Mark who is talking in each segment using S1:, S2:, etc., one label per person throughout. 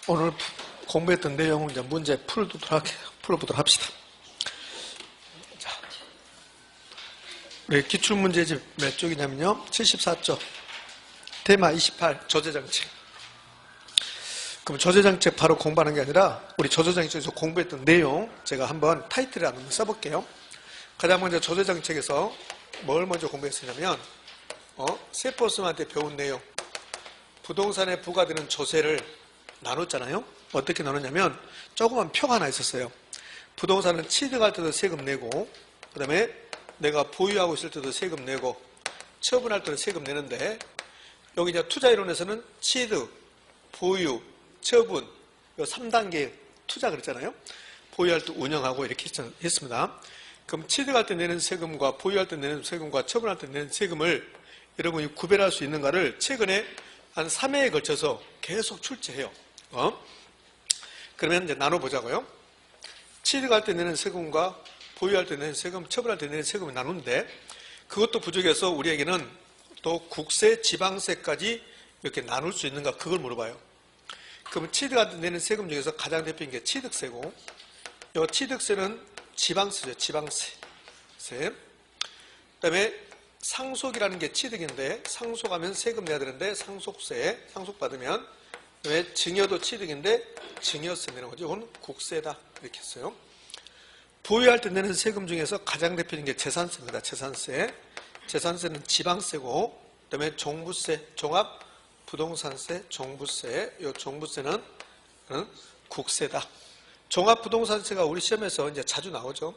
S1: 오늘 공부했던 내용을 이제 문제 풀어보도록 합시다. 자, 우리 기출문제집 몇 쪽이냐면요. 74쪽. 테마 28, 조제정책. 그럼 조제정책 바로 공부하는 게 아니라 우리 조제정책에서 공부했던 내용 제가 한번 타이틀을 한번 써볼게요. 가장 먼저 조제정책에서 뭘 먼저 공부했었냐면 세포스한테 배운 내용. 부동산에 부과되는 조세를 나눴잖아요. 어떻게 나눴냐면 조그만 표가 하나 있었어요. 부동산은 취득할 때도 세금 내고, 그 다음에 내가 보유하고 있을 때도 세금 내고, 처분할 때도 세금 내는데, 여기 이제 투자이론에서는 취득, 보유, 처분, 이 3단계 투자 그랬잖아요. 보유할 때 운영하고 이렇게 했습니다. 그럼 취득할 때 내는 세금과 보유할 때 내는 세금과 처분할 때 내는 세금을 여러분이 구별할 수 있는가를 최근에 한 3회에 걸쳐서 계속 출제해요. 그러면 이제 나눠보자고요. 취득할 때 내는 세금과 보유할 때 내는 세금, 처분할 때 내는 세금을 나누는데 그것도 부족해서 우리에게는 또 국세, 지방세까지 이렇게 나눌 수 있는가 그걸 물어봐요. 그럼 취득할 때 내는 세금 중에서 가장 대표인 게 취득세고 이 취득세는 지방세죠. 지방세. 그 다음에 상속이라는 게 취득인데 상속하면 세금 내야 되는데 상속세, 상속받으면 왜 증여도 취득인데 증여세 내는 거죠. 이건 국세다 이렇게 했어요. 보유할 때 내는 세금 중에서 가장 대표적인 게 재산세입니다. 재산세. 재산세는 지방세고 그다음에 종부세, 종합부동산세, 종부세. 이 종부세는 국세다. 종합부동산세가 우리 시험에서 이제 자주 나오죠.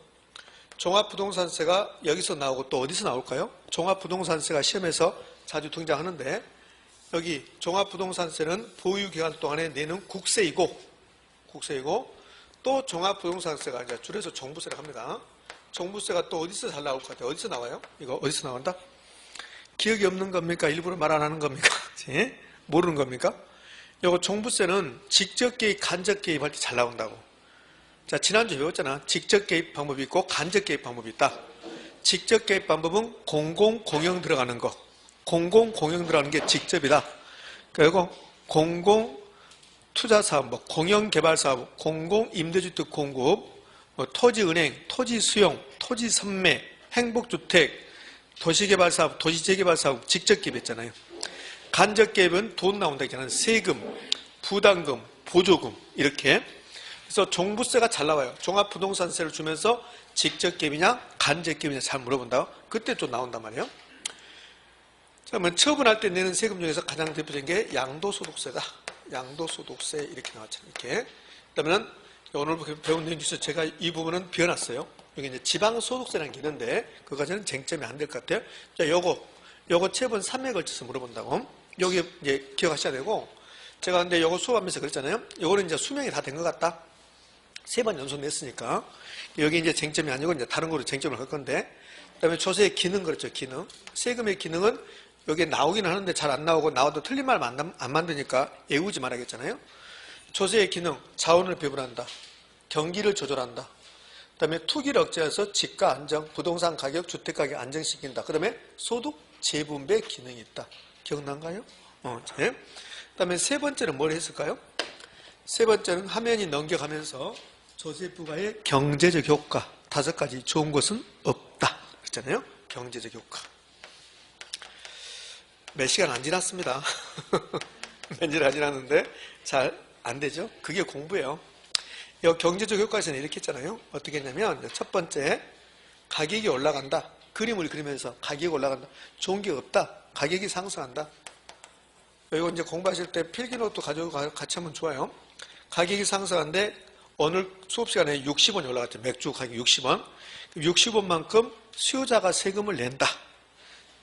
S1: 종합부동산세가 여기서 나오고 또 어디서 나올까요? 종합부동산세가 시험에서 자주 등장하는데 여기 종합부동산세는 보유기간 동안에 내는 국세이고 또 종합부동산세가 이제 줄여서 종부세라고 합니다. 종부세가 또 어디서 잘 나올 것 같아요? 어디서 나와요? 이거 어디서 나온다? 기억이 없는 겁니까? 일부러 말 안 하는 겁니까? 모르는 겁니까? 이거 종부세는 직접 개입, 간접 개입할 때 잘 나온다고. 자, 지난주에 배웠잖아. 직접 개입 방법이 있고 간접 개입 방법이 있다. 직접 개입 방법은 공공-공영 들어가는 거. 공공-공영 들어가는 게 직접이다. 그리고 공공-투자사업, 공영-개발사업, 공공-임대주택 공급, 토지은행, 토지수용, 토지선매, 행복주택, 도시개발사업, 도시재개발사업 직접 개입했잖아요. 간접 개입은 돈 나온다 했잖아요. 세금, 부담금, 보조금 이렇게. 그래서 종부세가 잘 나와요. 종합부동산세를 주면서 직접 개입이냐 간접 개입이냐 잘 물어본다. 그때 좀 나온단 말이에요. 자, 그러면 처분할 때 내는 세금 중에서 가장 대표적인 게 양도소득세다. 양도소득세 이렇게 나왔잖아요. 이렇게. 그러면 오늘 배운 내용 중에서 제가 이 부분은 비워놨어요. 여기 이제 지방소득세라는 게 있는데 그거까지는 쟁점이 안 될 것 같아요. 자, 요거 최근 3회에 걸쳐서 물어본다고. 여기 이제 기억하셔야 되고 제가 근데 요거 수업하면서 그랬잖아요. 요거는 이제 수명이 다 된 것 같다. 3번 연속 냈으니까 여기 이제 쟁점이 아니고 이제 다른 거로 쟁점을 할 건데 그다음에 조세의 기능 그렇죠. 기능. 세금의 기능은 여기에 나오긴 하는데 잘 안 나오고 나와도 틀린 말 안 만드니까 외우지 말아야겠잖아요. 조세의 기능, 자원을 배분한다. 경기를 조절한다. 그다음에 투기를 억제해서 집가 안정, 부동산 가격, 주택 가격 안정시킨다. 그다음에 소득 재분배 기능이 있다. 기억난가요? 네. 그다음에 세 번째는 뭘 했을까요? 세 번째는 화면이 넘겨가면서 조세 부과의 경제적 효과 5가지 좋은 것은 없다. 그랬잖아요. 경제적 효과. 몇 시간 안 지났습니다. 몇 년 안 지났는데 잘 안 되죠? 그게 공부예요. 이 경제적 효과에서는 이렇게 했잖아요. 어떻게 했냐면 첫 번째 가격이 올라간다. 그림을 그리면서 가격이 올라간다. 좋은 게 없다. 가격이 상승한다. 이거 이제 공부하실 때 필기노트 가지고 같이 하면 좋아요. 가격이 상승한데 오늘 수업 시간에 60원이 올라갔죠. 맥주 가격 60원. 60원만큼 수요자가 세금을 낸다.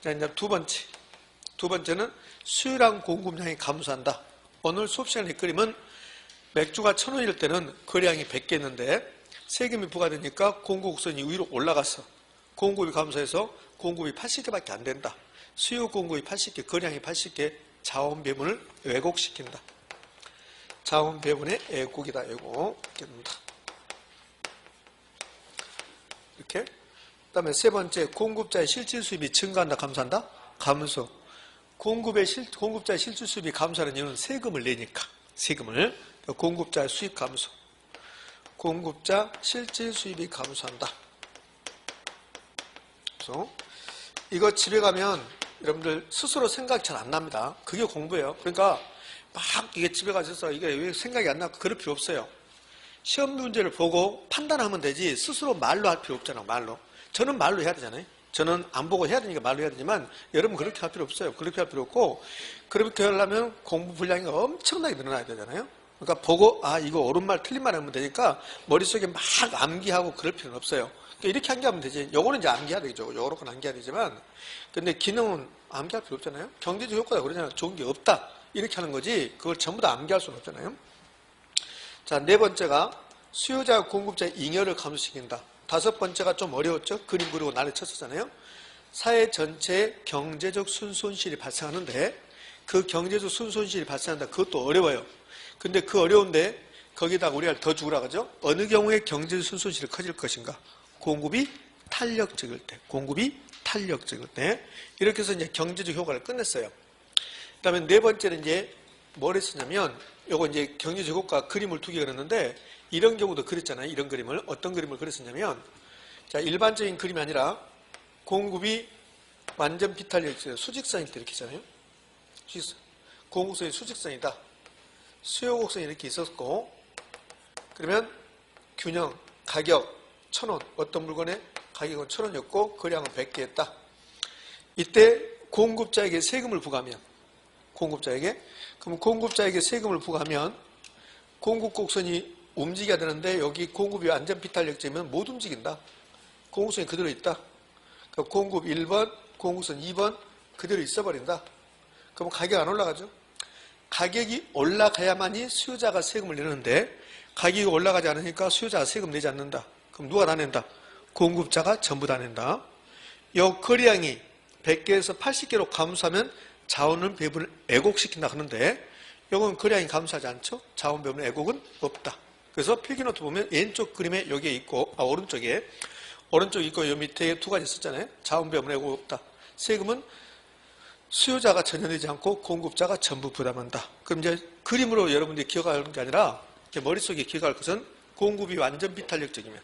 S1: 자, 이제 두 번째는 수요랑 공급량이 감소한다. 오늘 수업 시간에 그림은 맥주가 1,000원일 때는 거래량이 100개였는데 세금이 부과되니까 공급국선이 위로 올라가서 공급이 감소해서 공급이 80개밖에 안 된다. 수요 공급이 80개, 거래량이 80개, 자원 배분을 왜곡시킨다. 자원 배분의 왜곡이다. 왜곡. 이렇게 된다. 이렇게. 그다음에 세 번째, 공급자의 실질 수입이 증가한다, 감소한다? 감소. 공급자의 실질 수입이 감소하는 이유는 세금을 내니까. 세금을. 공급자 수입 감소. 공급자 실질 수입이 감소한다. 그래서 이거 집에 가면 여러분들 스스로 생각이 잘 안 납니다. 그게 공부예요. 그러니까 막 이게 집에 가셔서 이게 왜 생각이 안 나고 그럴 필요 없어요. 시험 문제를 보고 판단하면 되지 스스로 말로 할 필요 없잖아요. 말로. 저는 말로 해야 되잖아요. 저는 안 보고 해야 되니까 말로 해야 되지만 여러분 그렇게 할 필요 없어요. 그렇게 할 필요 없고 그렇게 하려면 공부 분량이 엄청나게 늘어나야 되잖아요. 그러니까 보고 이거 옳은 말 틀린 말 하면 되니까 머릿속에 막 암기하고 그럴 필요는 없어요. 그러니까 이렇게 암기하면 되지. 요거는 이제 암기해야 되죠. 요렇게는 암기해야 되지만 근데 기능은 암기할 필요 없잖아요. 경제적 효과가 그러잖아요. 좋은 게 없다. 이렇게 하는 거지 그걸 전부 다 암기할 수는 없잖아요. 자, 네 번째가 수요자 공급자의 잉여를 감소시킨다. 다섯 번째가 좀 어려웠죠. 그림 그리고 난리 쳤었잖아요. 사회 전체에 경제적 순손실이 발생하는데 그 경제적 순손실이 발생한다. 그것도 어려워요. 근데 그 어려운데 거기다 우리가 더 주라 그러죠. 어느 경우에 경제적 순손실이 커질 것인가? 공급이 탄력적일 때. 공급이 탄력적일 때. 이렇게 해서 이제 경제적 효과를 끝냈어요. 그 다음에 네 번째는 이제 뭘 했었냐면 요거 이제 경제적 효과 그림을 두 개 그렸는데 이런 경우도 그렸잖아요. 이런 그림을. 어떤 그림을 그렸었냐면 자, 일반적인 그림이 아니라 공급이 완전 비탄력적 수직선일 때 이렇게 있잖아요. 수직선. 공급선이 수직선이다. 수요 곡선이 이렇게 있었고 그러면 균형, 가격 1,000원. 어떤 물건의 가격은 1,000원이었고 거래량은 100개였다. 이때 공급자에게 세금을 부과하면 공급자에게 그럼 공급자에게 세금을 부과하면 공급 곡선이 움직여야 되는데 여기 공급이 완전 비탄력적이면 못 움직인다. 공급선이 그대로 있다. 그럼 공급 1번, 공급선 2번 그대로 있어버린다. 그럼 가격 안 올라가죠. 가격이 올라가야만이 수요자가 세금을 내는데 가격이 올라가지 않으니까 수요자가 세금 내지 않는다. 그럼 누가 다 낸다? 공급자가 전부 다 낸다. 이 거래량이 100개에서 80개로 감소하면 자원 배분을 애곡시킨다 하는데 이건 거래량이 감소하지 않죠? 자원 배분 애곡은 없다. 그래서 필기노트 보면 왼쪽 그림에 여기에 있고 오른쪽에 있고 요 밑에 두 가지 있었잖아요. 자원 배분 애곡 없다. 세금은 수요자가 전혀 내지 않고 공급자가 전부 부담한다. 그럼 이제 그림으로 여러분들이 기억할 게 아니라 머릿속에 기억할 것은 공급이 완전 비탄력적이면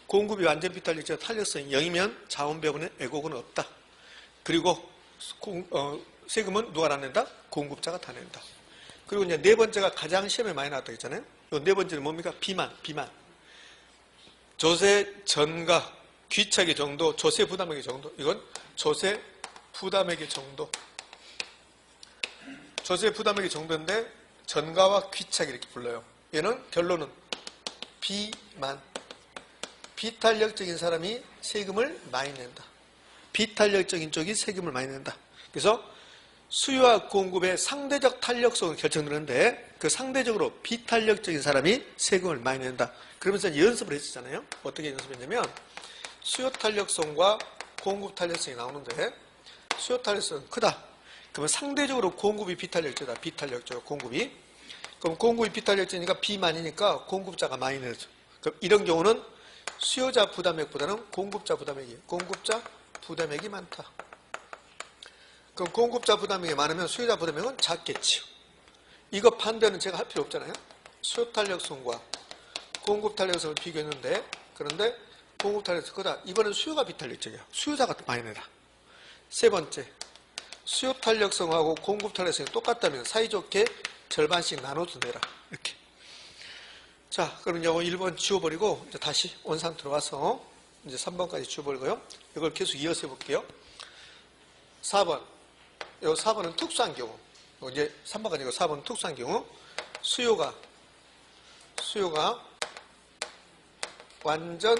S1: 공급이 완전 비탄력적 탄력성이 0이면 자원 배분의 애곡은 없다. 그리고 세금은 누가 다 낸다? 공급자가 다 낸다. 그리고 이제 네 번째가 가장 시험에 많이 나왔다고 했잖아요. 이 네 번째는 뭡니까? 비만. 조세 전가, 귀착의 정도, 조세 부담액의 정도. 이건 조세 부담액의 정도. 조세 부담액의 정도인데 전가와 귀착 이렇게 불러요. 얘는 결론은 비만. 비탄력적인 사람이 세금을 많이 낸다. 비탄력적인 쪽이 세금을 많이 낸다. 그래서 수요와 공급의 상대적 탄력성을 결정되는데 그 상대적으로 비탄력적인 사람이 세금을 많이 낸다. 그러면서 연습을 했었잖아요. 어떻게 연습했냐면 수요 탄력성과 공급 탄력성이 나오는데 수요 탄력성은 크다. 그러면 상대적으로 공급이 비탄력적이다. 비탄력적 공급이. 그럼 공급이 비탄력적이니까 비만이니까 공급자가 많이 내죠. 그럼 이런 경우는 수요자 부담액보다는 공급자 부담액이 공급자 부담액이 많다. 그럼 공급자 부담액이 많으면 수요자 부담액은 작겠지요. 이거 반대는 제가 할 필요 없잖아요. 수요 탄력성과 공급 탄력성을 비교했는데 그런데 공급 탄력성 크다. 이번엔 수요가 비탄력적이야. 수요자가 많이 내라. 세 번째, 수요 탄력성하고 공급 탄력성이 똑같다면 사이좋게 절반씩 나눠서 내라. 이렇게. 자, 그럼 이거 1번 지워버리고 이제 다시 원상 들어와서 이제 3번까지 지워버리고요. 이걸 계속 이어서 해볼게요. 4번. 이 4번은 특수한 경우. 이제 3번까지 이거 4번은 특수한 경우. 수요가 완전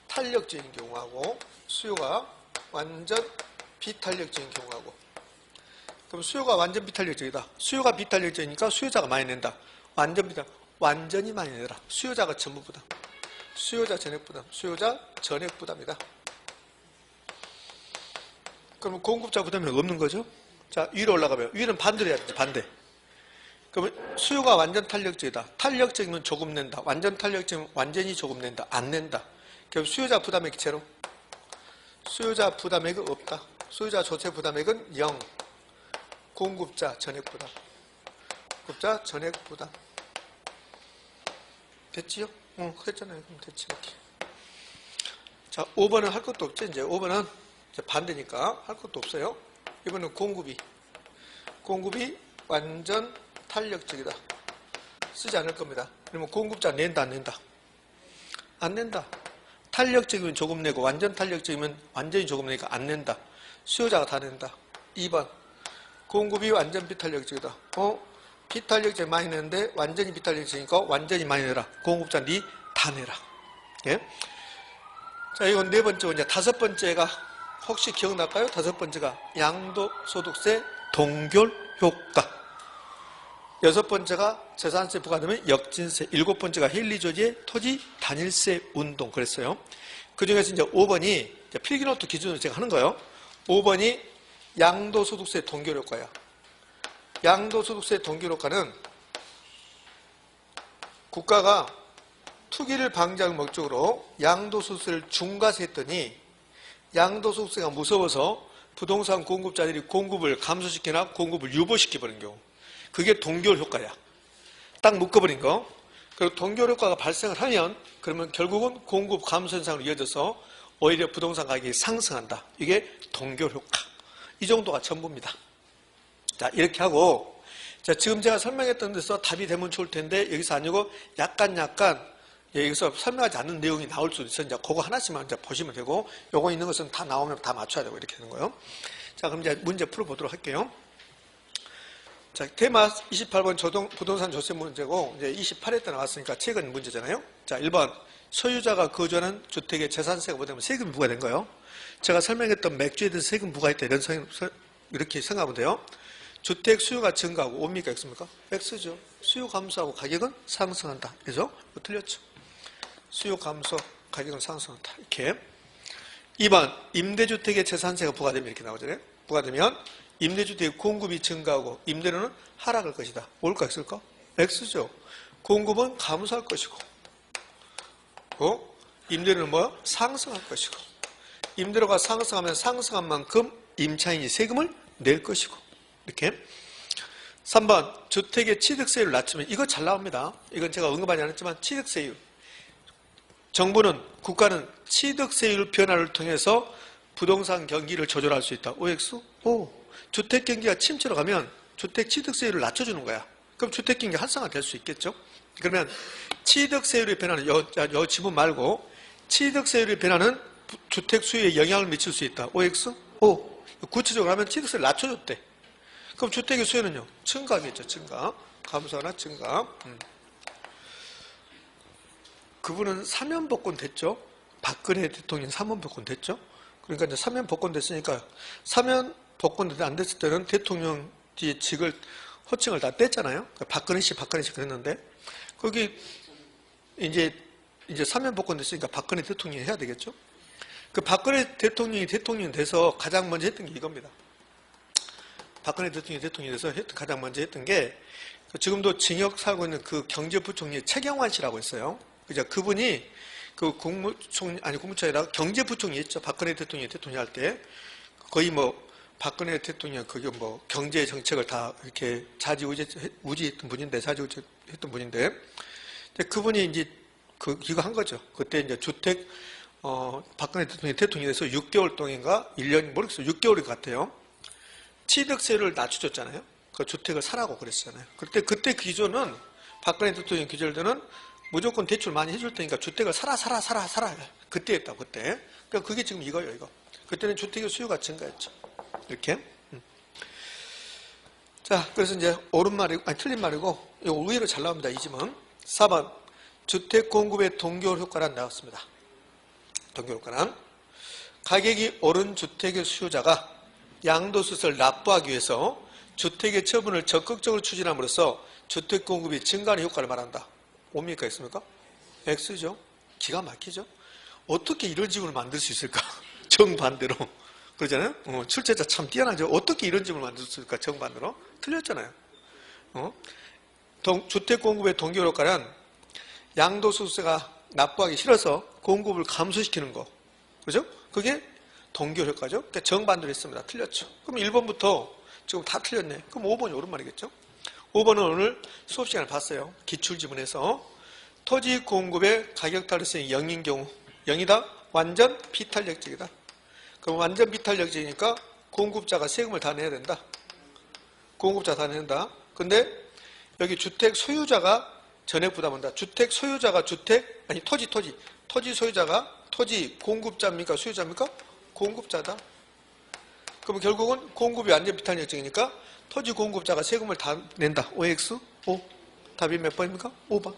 S1: 탄력적인 경우하고 수요가 완전 비탄력적인 경우하고. 그럼 수요가 완전 비탄력적이다. 수요가 비탄력적이니까 수요자가 많이 낸다. 완전 비탄. 완전히 많이 내라. 수요자가 전부 부담. 수요자 전액 부담. 수요자 전액 부담이다. 그러면 공급자 부담이 없는 거죠. 자, 위로 올라가면 위는 반대로 해야 되지. 반대. 그러면 수요가 완전 탄력적이다. 탄력적이면 조금 낸다. 완전 탄력적이면 완전히 조금 낸다. 안 낸다. 그럼 수요자 부담액이 제로. 수요자 부담액이 없다. 수요자 조세 부담액은 0. 공급자 전액 부담. 공급자 전액 부담. 됐지요? 그랬잖아요. 그럼 됐지, 이렇게. 자, 5번은 할 것도 없죠. 이제 5번은 이제 반대니까 할 것도 없어요. 이번은 공급이 완전 탄력적이다. 쓰지 않을 겁니다. 그러면 공급자 낸다, 안 낸다? 안 낸다. 탄력적이면 조금 내고 완전 탄력적이면 완전히 조금 내니까 안 낸다. 수요자가 다 낸다. 2번. 공급이 완전 비탄력적이다. 비탄력적이 많이 내는데 완전히 비탄력적이니까 완전히 많이 내라. 공급자 니 다 내라. 예? 자, 이건 네 번째고 이제 다섯 번째가 혹시 기억날까요? 다섯 번째가 양도소득세 동결 효과. 여섯 번째가 재산세 부과되면 역진세. 일곱 번째가 해일리조지의 토지 단일세 운동. 그랬어요. 그 중에서 이제 5번이 필기노트 기준으로 제가 하는 거예요. 5번이 양도소득세 동결 효과야. 양도소득세 동결 효과는 국가가 투기를 방지하는 목적으로 양도소득세를 중과세했더니 양도소득세가 무서워서 부동산 공급자들이 공급을 감소시키나 공급을 유보시켜버린 경우. 그게 동결 효과야. 딱 묶어버린 거. 그리고 동결 효과가 발생을 하면 그러면 결국은 공급 감소 현상으로 이어져서 오히려 부동산 가격이 상승한다. 이게 동결 효과. 이 정도가 전부입니다. 자, 이렇게 하고 자, 지금 제가 설명했던 데서 답이 되면 좋을 텐데 여기서 아니고 약간 여기서 설명하지 않는 내용이 나올 수도 있어요. 이제 그거 하나씩만 이제 보시면 되고 요거 있는 것은 다 나오면 다 맞춰야 되고 이렇게 되는 거예요. 자, 그럼 이제 문제 풀어보도록 할게요. 자, 테마 28번 부동산 조세 문제고 이제 28회 때 나왔으니까 최근 문제잖아요. 자, 1번 소유자가 거주하는 주택에 재산세가 부과되면 세금이 부과된 거예요. 제가 설명했던 맥주에 대해서 세금 부과했다 이렇게 생각하면 돼요. 주택 수요가 증가하고 옵니까 X입니까? X죠. 수요 감소하고 가격은 상승한다. 그죠? 틀렸죠. 수요 감소, 가격은 상승한다. 이렇게. 2번 임대주택에 재산세가 부과되면 이렇게 나오잖아요. 부과되면 임대주택의 공급이 증가하고 임대료는 하락할 것이다. 뭘까 X일까? X죠. 공급은 감소할 것이고 임대료는 뭐요? 상승할 것이고 임대료가 상승하면 상승한 만큼 임차인이 세금을 낼 것이고 이렇게. 3번 주택의 취득세율을 낮추면 이거 잘 나옵니다. 이건 제가 언급하지 않았지만 취득세율. 정부는 국가는 취득세율 변화를 통해서 부동산 경기를 조절할 수 있다. OX? 주택 경기가 침체로 가면 주택 취득세율을 낮춰주는 거야. 그럼 주택 경기가 활성화될 수 있겠죠. 그러면 취득세율의 변화는 요 지분 말고 취득세율의 변화는 주택 수요에 영향을 미칠 수 있다. OX? 구체적으로 하면 취득세를 낮춰줬대. 그럼 주택의 수요는요? 증가하겠죠. 증가. 감소하나 증가. 그분은 사면 복권 됐죠. 박근혜 대통령 사면 복권 됐죠. 그러니까 이제 사면 복권 됐으니까 사면 복권 안 됐을 때는 대통령 뒤에 직을 호칭을 다 뗐잖아요. 그러니까 박근혜 씨 그랬는데 거기 이제 사면 복권 됐으니까 박근혜 대통령이 해야 되겠죠. 그 박근혜 대통령이 돼서 가장 먼저 했던 게 이겁니다. 박근혜 대통령이 돼서 가장 먼저 했던 게 지금도 징역 살고 있는 그 경제부총리 최경환 씨라고 있어요. 그죠? 그분이 그 국무총리라 경제부총리였죠. 박근혜 대통령이 할 때 거의 박근혜 대통령 그게 경제 정책을 다 이렇게 좌지우지했던 분인데 그분이 이제 이거 한 거죠. 그때 이제 주택 박근혜 대통령이 돼서 6개월 동안인가 1년 모르겠어요. 6개월인 것 같아요. 취득세를 낮춰줬잖아요. 그 주택을 사라고 그랬잖아요. 그때 기조는 박근혜 대통령 기조는 무조건 대출 많이 해줄 테니까 주택을 사라. 그때 했다고 그때. 그러니까 그게 지금 이거예요. 이거. 그때는 주택의 수요가 증가했죠. 이렇게. 자, 그래서 이제 틀린 말이고 이거 의외로 잘 나옵니다. 이 지문. 4번 주택 공급의 동결 효과란 나왔습니다. 동결 효과는 가격이 오른 주택의 수요자가 양도소득세를 납부하기 위해서 주택의 처분을 적극적으로 추진함으로써 주택 공급이 증가하는 효과를 말한다. 옵니까 X입니까? X죠. 기가 막히죠. 어떻게 이런 지문을 만들 수 있을까? 정반대로. 그러잖아요. 출제자 참 뛰어나죠. 어떻게 이런 지문을 만들 수 있을까? 정반대로. 틀렸잖아요. 주택 공급의 동결 효과는 양도소득세가 납부하기 싫어서 공급을 감소시키는 거. 그죠? 그게 동결 효과죠. 그러니까 정반대로 했습니다. 틀렸죠. 그럼 1번부터 지금 다 틀렸네. 그럼 5번이 옳은 말이겠죠. 5번은 오늘 수업 시간에 봤어요. 기출지문에서 토지 공급의 가격 탈력성이 0인 경우 0이다? 완전 비탄력적이다. 그럼 완전 비탄력적이니까 공급자가 세금을 다 내야 된다. 공급자 다 낸다. 근데 여기 주택 소유자가 전액 부담한다. 주택 소유자가 토지 소유자가 토지 공급자입니까? 소유자입니까? 공급자다. 그럼 결국은 공급이 완전 비탄력적이니까 토지 공급자가 세금을 다 낸다. OX? O. 답이 몇 번입니까? 5번.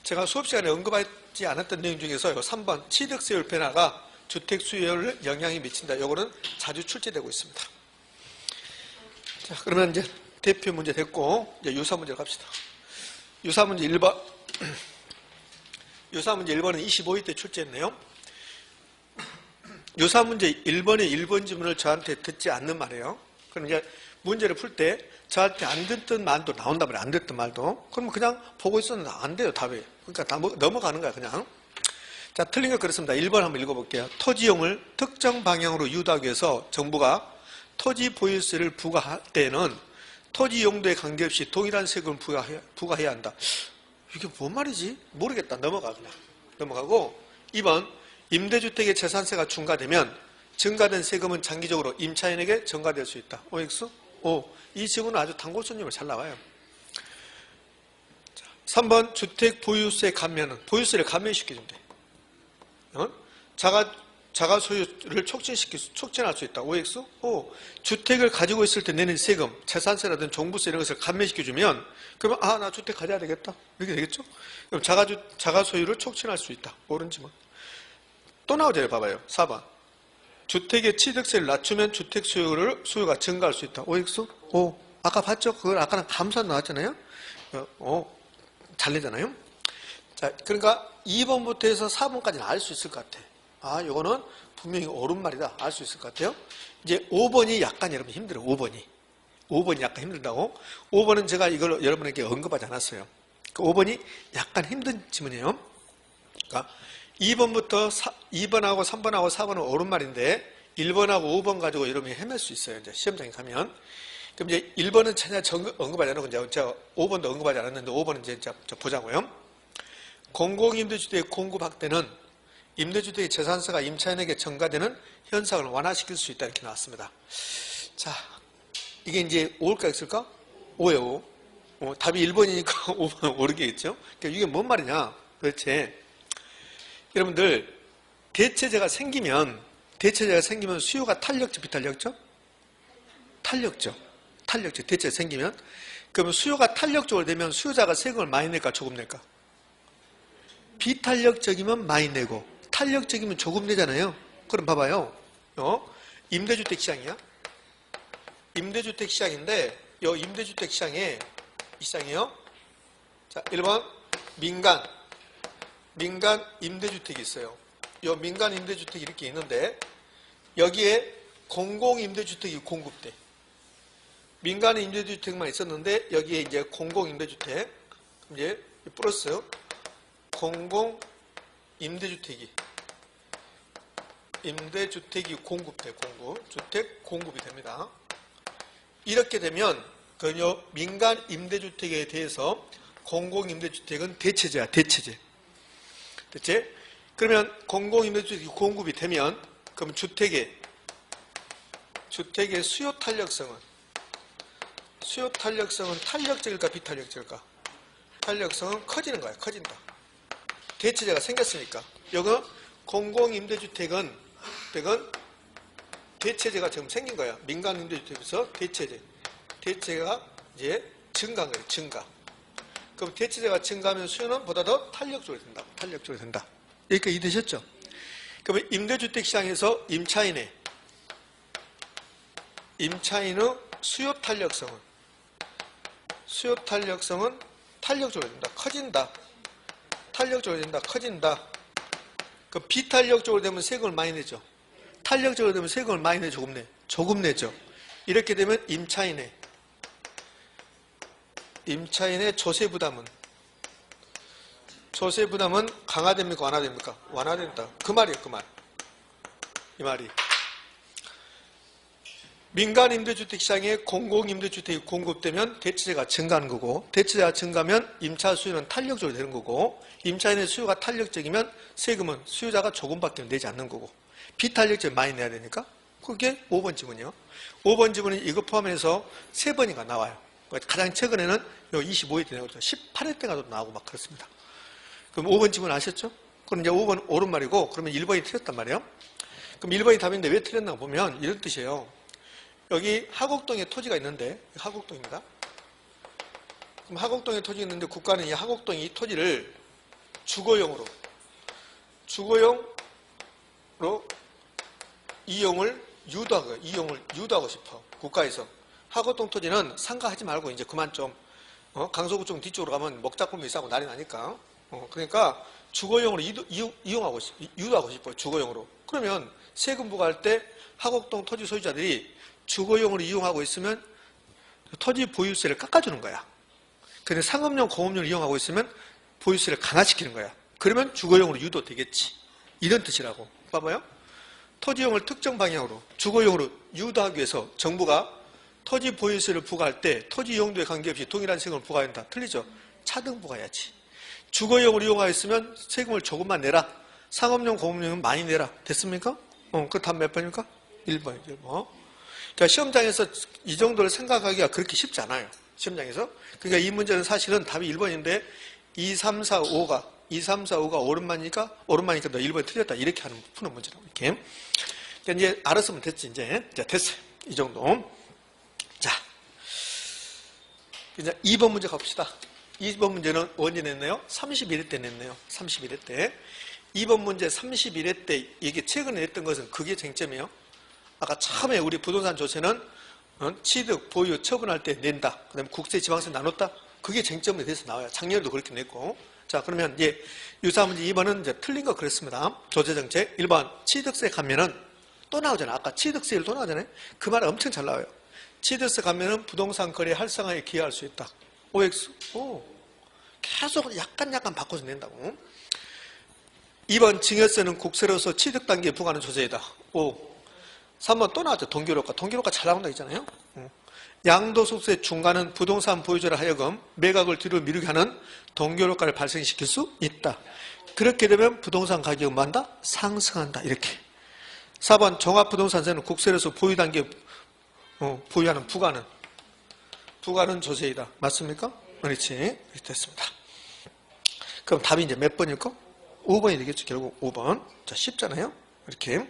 S1: 제가 수업 시간에 언급하지 않았던 내용 중에서 3번 취득세율 변화가 주택 수요율에 영향이 미친다. 요거는 자주 출제되고 있습니다. 자, 그러면 이제 대표 문제 됐고 이제 유사 문제로 갑시다. 유사 문제 1번. 유사 문제 1번은 25회 때 출제했네요. 유사 문제 1번의 1번 지문을 저한테 듣지 않는 말이에요. 그럼 이제 문제를 풀 때 저한테 안 듣던 말도 나온단 말이에요. 안 듣던 말도. 그러면 그냥 보고 있었는데 안 돼요, 답이. 그러니까 다 넘어가는 거야, 그냥. 자, 틀린 거 그렇습니다. 1번 한번 읽어볼게요. 토지용을 특정 방향으로 유도하기 위해서 정부가 토지 보유세를 부과할 때는 토지 용도에 관계없이 동일한 세금을 부과해야 한다. 이게 뭔 말이지? 모르겠다. 넘어가, 그냥. 넘어가고 2번 임대주택의 재산세가 중과되면 증가된 세금은 장기적으로 임차인에게 전가될 수 있다. OX? O. 이 지문은 아주 단골손님을 잘 나와요. 3번 주택 보유세 감면은 보유세를 감면시켜주면 돼. 자가 소유를 촉진할 수 있다. OX? O. 주택을 가지고 있을 때 내는 세금, 재산세라든 종부세 이런 것을 감면시켜주면 그러면 나 주택 가져야 되겠다. 이렇게 되겠죠? 그럼 자가 소유를 촉진할 수 있다. 옳은 지문. 또 나오잖아요. 봐봐요. 4번. 주택의 취득세를 낮추면 주택 수요가 증가할 수 있다. OX? O. 아까 봤죠? 그걸 아까는 감산 나왔잖아요? 잘 내잖아요? 자, 그러니까 2번부터 해서 4번까지는 알 수 있을 것 같아. 이거는 분명히 옳은 말이다. 알 수 있을 것 같아요. 이제 5번이 약간 여러분 힘들어요. 5번이 약간 힘들다고. 5번은 제가 이걸 여러분에게 언급하지 않았어요. 그 5번이 약간 힘든 지문이에요. 그러니까 2번부터 2번하고 3번하고 4번은 옳은 말인데 1번하고 5번 가지고 여러분이 헤맬 수 있어요. 이제 시험장에 가면. 그럼 이제 1번은 전혀 언급하지 않고 이제 제가 5번도 언급하지 않았는데 5번은 이제 보자고요. 공공임대주택의 공급 확대는 임대주택의 재산세가 임차인에게 전가되는 현상을 완화시킬 수 있다. 이렇게 나왔습니다. 자, 이게 이제 O일까 X일까? O예요. 답이 1번이니까 5번은 오르겠죠. 그러니까 이게 뭔 말이냐? 도대체 여러분들 대체제가 생기면 수요가 탄력적 비탄력적? 탄력적. 대체제가 생기면 그러면 수요가 탄력적으로 되면 수요자가 세금을 많이 낼까 조금 낼까? 비탄력적이면 많이 내고 탄력적이면 조금 내잖아요. 그럼 봐봐요. 임대주택 시장이야. 임대주택 시장인데 이 임대주택 시장에 이 시장이요. 자, 1번 민간 임대주택이 있어요. 이 민간 임대주택이 이렇게 있는데 여기에 공공임대주택이 공급돼. 민간 임대주택만 있었는데 여기에 이제 공공임대주택 이제 플러스 공공임대주택이 공급돼. 주택 공급이 됩니다. 이렇게 되면 그 민간 임대주택에 대해서 공공임대주택은 대체제야. 대체. 그러면 공공임대주택이 공급이 되면 그럼 주택의 수요 탄력성은 탄력적일까 비탄력적일까? 탄력성은 커지는 거야. 커진다. 대체제가 생겼으니까. 여기 공공임대주택은 대체제가 지금 생긴 거야. 민간 임대주택에서 대체가 이제 증가한 거예요. 증가. 그럼 대체제가 증가하면 수요는 보다 더 탄력적으로 된다. 여기까지 이해되셨죠? 그러면 임대주택 시장에서 임차인의 수요 탄력성은 탄력적으로 된다. 커진다. 커진다. 그 비탄력적으로 되면 세금을 많이 내죠. 탄력적으로 되면 세금을 많이 내, 조금 내? 조금 내죠. 이렇게 되면 임차인의 조세 부담은 강화됩니까? 완화됩니까? 완화된다. 그 말이에요. 그 말. 이 말이. 민간임대주택 시장에 공공임대주택이 공급되면 대체재가 증가하는 거고, 대체재가 증가하면 임차 수요는 탄력적으로 되는 거고, 임차인의 수요가 탄력적이면 세금은 수요자가 조금밖에 내지 않는 거고, 비탄력적이 많이 내야 되니까 그게 5번 지문이요. 5번 지문은 이거 포함해서 3번인가 나와요. 가장 최근에는 요 25회 때 나오죠. 18회 때가도 나오고 막 그렇습니다. 그럼 5번 지문 아셨죠? 그럼 이제 5번 옳은 말이고, 그러면 1번이 틀렸단 말이에요. 그럼 1번이 답인데 왜 틀렸나 보면 이런 뜻이에요. 여기 하곡동에 토지가 있는데, 하곡동입니다. 그럼 하곡동에 토지가 있는데 국가는 이 하곡동에 이 토지를 주거용으로 이용을 유도하고 싶어. 국가에서. 하곡동 토지는 상가하지 말고 이제 그만 좀, 강서구청 뒤쪽으로 가면 먹자꾸미 싸고 난리 나니까. 그러니까 주거용으로 유도하고 싶어요. 주거용으로. 그러면 세금 부과할 때 하곡동 토지 소유자들이 주거용으로 이용하고 있으면 토지 보유세를 깎아주는 거야. 근데 상업용, 공업용을 이용하고 있으면 보유세를 강화시키는 거야. 그러면 주거용으로 유도되겠지. 이런 뜻이라고. 봐봐요. 토지용을 특정 방향으로 주거용으로 유도하기 위해서 정부가 토지 보유세를 부과할 때 토지 용도에 관계없이 동일한 세금을 부과한다. 틀리죠? 차등 부과해야지. 주거용으로 이용하였으면 세금을 조금만 내라. 상업용, 공업용은 많이 내라. 됐습니까? 그 다음 몇 번입니까? 1번이죠. 그러니까 시험장에서 이 정도를 생각하기가 그렇게 쉽지 않아요. 시험장에서. 그러니까 이 문제는 사실은 답이 1번인데 2, 3, 4, 5가 오른만이니까 너 1번이 틀렸다. 이렇게 푸는 문제라고. 이렇게. 그러니까 이제 알았으면 됐지. 이제 됐어요. 이 정도. 자, 이제 2번 문제 갑시다. 2번 문제는 언제 냈네요? 31회 때 냈네요. 31회 때. 2번 문제 31회 때 이게 최근에 냈던 것은 그게 쟁점이에요. 아까 처음에 우리 부동산 조세는 취득, 보유, 처분할 때 낸다. 그 다음에 국세, 지방세 나눴다. 그게 쟁점에 대해서 나와요. 작년에도 그렇게 냈고. 자, 그러면 이제 유사 문제 2번은 이제 틀린 거 그랬습니다. 조세정책. 1번 취득세 감면은 또 나오잖아요. 아까 취득세율 또 나오잖아요. 그 말 엄청 잘 나와요. 취득세 감면은 부동산 거래 활성화에 기여할 수 있다. OX. 계속 약간 바꿔서 낸다고. 2번 증여세는 국세로서 취득 단계에 부과하는 조세이다. 3번 또 나왔죠. 동결효과. 동결효과 잘 나온다 했잖아요. 양도소득세 중과는 부동산 보유자를 하여금 매각을 뒤로 미루게 하는 동결효과를 발생시킬 수 있다. 그렇게 되면 부동산 가격은 뭐한다? 상승한다. 이렇게. 4번 종합부동산세는 국세로서 보유 단계에 보유하는 부과는 조세이다. 맞습니까? 그렇지. 이렇게 됐습니다. 그럼 답이 이제 몇 번일까? 5번이 되겠죠. 결국 5번. 자, 쉽잖아요. 이렇게.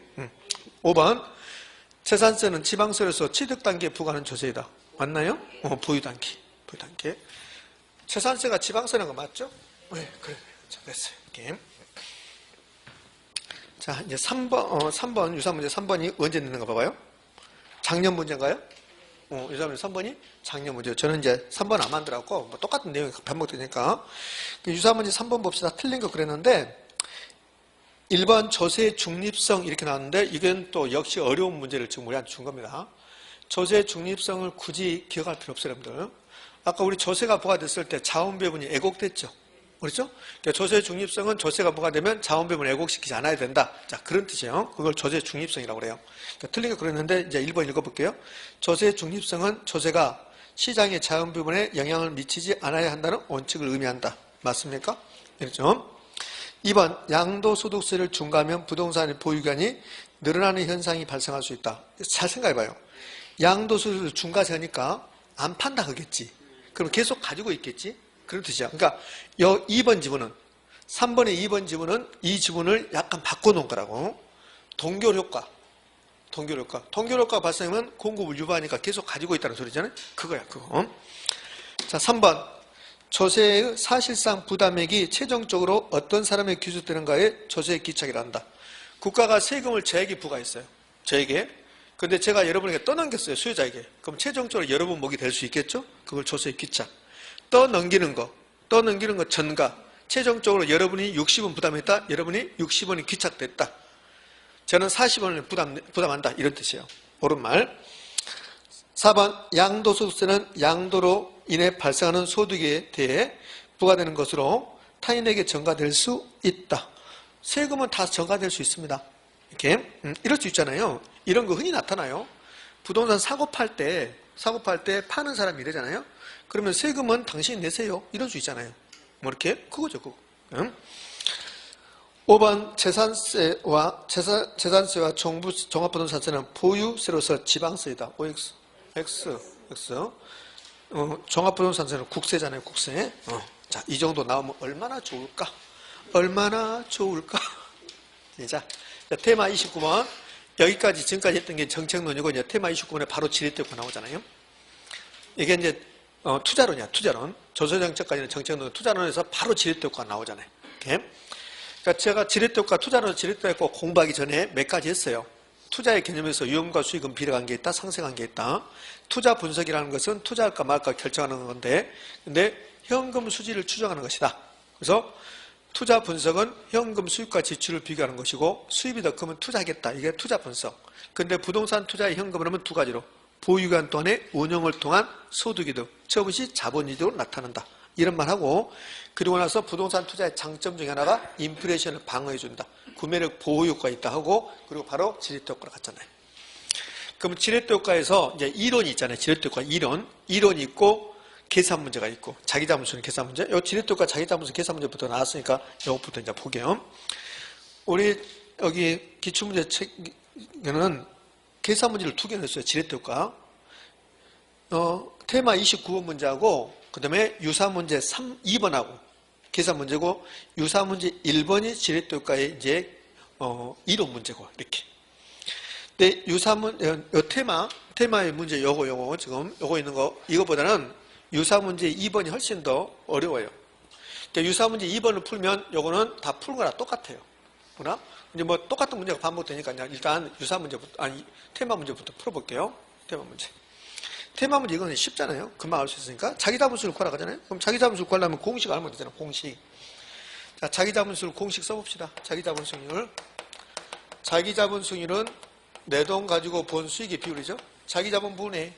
S1: 5번. 재산세는 지방세로서 취득 단계에 부과하는 조세이다. 맞나요? 보유 단계. 재산세가 지방세라는 거 맞죠? 네, 그래. 자, 됐어요. 이렇게. 자, 이제 3번, 유사 문제 3번이 언제 내는 거 봐봐요. 작년 문제인가요? 유사 문제 3번이 작년 문제요. 저는 이제 3번 안 만들었고, 뭐 똑같은 내용이 반복되니까. 유사 문제 3번 봅시다. 틀린 거 그랬는데, 1번 조세의 중립성 이렇게 나왔는데 이건 또 역시 어려운 문제를 지금 우리한테 준 겁니다. 조세의 중립성을 굳이 기억할 필요 없어요, 여러분들. 아까 우리 조세가 부과됐을 때 자원배분이 애곡됐죠. 그렇죠? 그러니까 조세의 중립성은 조세가 부과되면 자원배분을 애곡시키지 않아야 된다. 자, 그런 뜻이에요. 그걸 조세의 중립성이라고 그래요. 그러니까 틀린 거 그랬는데 이제 1번 읽어볼게요. 조세의 중립성은 조세가 시장의 자원배분에 영향을 미치지 않아야 한다는 원칙을 의미한다. 맞습니까? 그렇죠? 2번 양도소득세를 중과하면 부동산의 보유기간이 늘어나는 현상이 발생할 수 있다. 잘 생각해봐요. 양도소득세를 중과세하니까 안 판다 그겠지. 그럼 계속 가지고 있겠지. 그런 뜻이야. 그러니까 2번 지문은 3번의 2번 지문은 이 지문을 약간 바꿔놓은 거라고. 동결효과 발생하면 공급을 유발하니까 계속 가지고 있다는 소리잖아요. 그거야 그거. 자, 3번 조세의 사실상 부담액이 최종적으로 어떤 사람에게 기술되는가에 조세의 기착이라 한다. 국가가 세금을 저에게 부과했어요. 저에게. 근데 제가 여러분에게 떠넘겼어요. 수요자에게. 그럼 최종적으로 여러분 목이 될 수 있겠죠? 그걸 조세의 기착. 떠넘기는 거 전가. 최종적으로 여러분이 60원 부담했다. 여러분이 60원이 기착됐다. 저는 40원을 부담한다. 이런 뜻이에요. 옳은 말. 4번 양도소득세는 양도로 인해 발생하는 소득에 대해 부과되는 것으로 타인에게 전가될 수 있다. 세금은 다 전가될 수 있습니다. 이렇게 이럴 수 있잖아요. 이런 거 흔히 나타나요. 부동산 사고 팔 때 파는 사람이 이러잖아요. 그러면 세금은 당신이 내세요. 이럴 수 있잖아요. 뭐 이렇게 그거죠, 그거. 5번 재산세와 종합부동산세는 보유세로서 지방세이다. OX, X. 종합부동산세는 국세잖아요, 국세. 자, 이 정도 나오면 얼마나 좋을까? 얼마나 좋을까? 자, 테마 29번. 여기까지 지금까지 했던 게 정책론이고, 이제 테마 29번에 바로 지렛대고 나오잖아요. 이게 이제 투자론이야, 투자론. 조세정책까지는 정책론, 투자론에서 바로 지렛대고가 나오잖아요. 이렇게. 그러니까 제가 지렛대고과 투자론 지렛대고 공부하기 전에 몇 가지 했어요. 투자의 개념에서 위험과 수익은 비례관계에 있다, 상생관계에 있다. 투자 분석이라는 것은 투자할까 말까 결정하는 건데, 근데 현금 수지를 추정하는 것이다. 그래서 투자 분석은 현금 수입과 지출을 비교하는 것이고, 수입이 더 크면 투자하겠다. 이게 투자 분석. 근데 부동산 투자의 현금을 하면 두 가지로, 보유기간 동안의 운영을 통한 소득이득, 저것이 자본이득으로 나타난다. 이런 말 하고, 그리고 나서 부동산 투자의 장점 중에 하나가 인플레이션을 방어해준다. 구매력 보호 효과가 있다 하고, 그리고 바로 지렛대 효과를 갖잖아요. 그럼 지렛대 효과에서 이제 이론이 있잖아요. 지렛대 효과 이론이 있고, 계산 문제가 있고, 자기자본수는 계산 문제. 요 지렛대 효과 자기자본수 계산 문제부터 나왔으니까 요것부터 이제 볼게요. 우리 여기 기출문제 책에는 계산 문제를 두 개 냈어요. 지렛대 효과. 테마 29번 문제하고, 그 다음에 유사문제 2번하고 계산 문제고, 유사문제 1번이 지렛대 효과의 이제 이론 문제고, 이렇게. 근데 테마의 문제 요거 지금 요거 있는 거, 이거보다는 유사문제 2번이 훨씬 더 어려워요. 그러니까 유사문제 2번을 풀면 요거는 다 풀 거랑 똑같아요. 그러나 이제 뭐 똑같은 문제가 반복되니까 일단 테마 문제부터 풀어볼게요. 테마 문제. 테마 문제 이거는 쉽잖아요. 금방 알 수 있으니까. 자기자본수를 구하라 하잖아요. 그럼 자기자본수를 구하려면 공식을 알면 되잖아요. 공식. 자, 자기자본수를 공식 써봅시다. 자기자본수익률. 자기자본수익률은 내 돈 가지고 본 수익의 비율이죠. 자기자본분의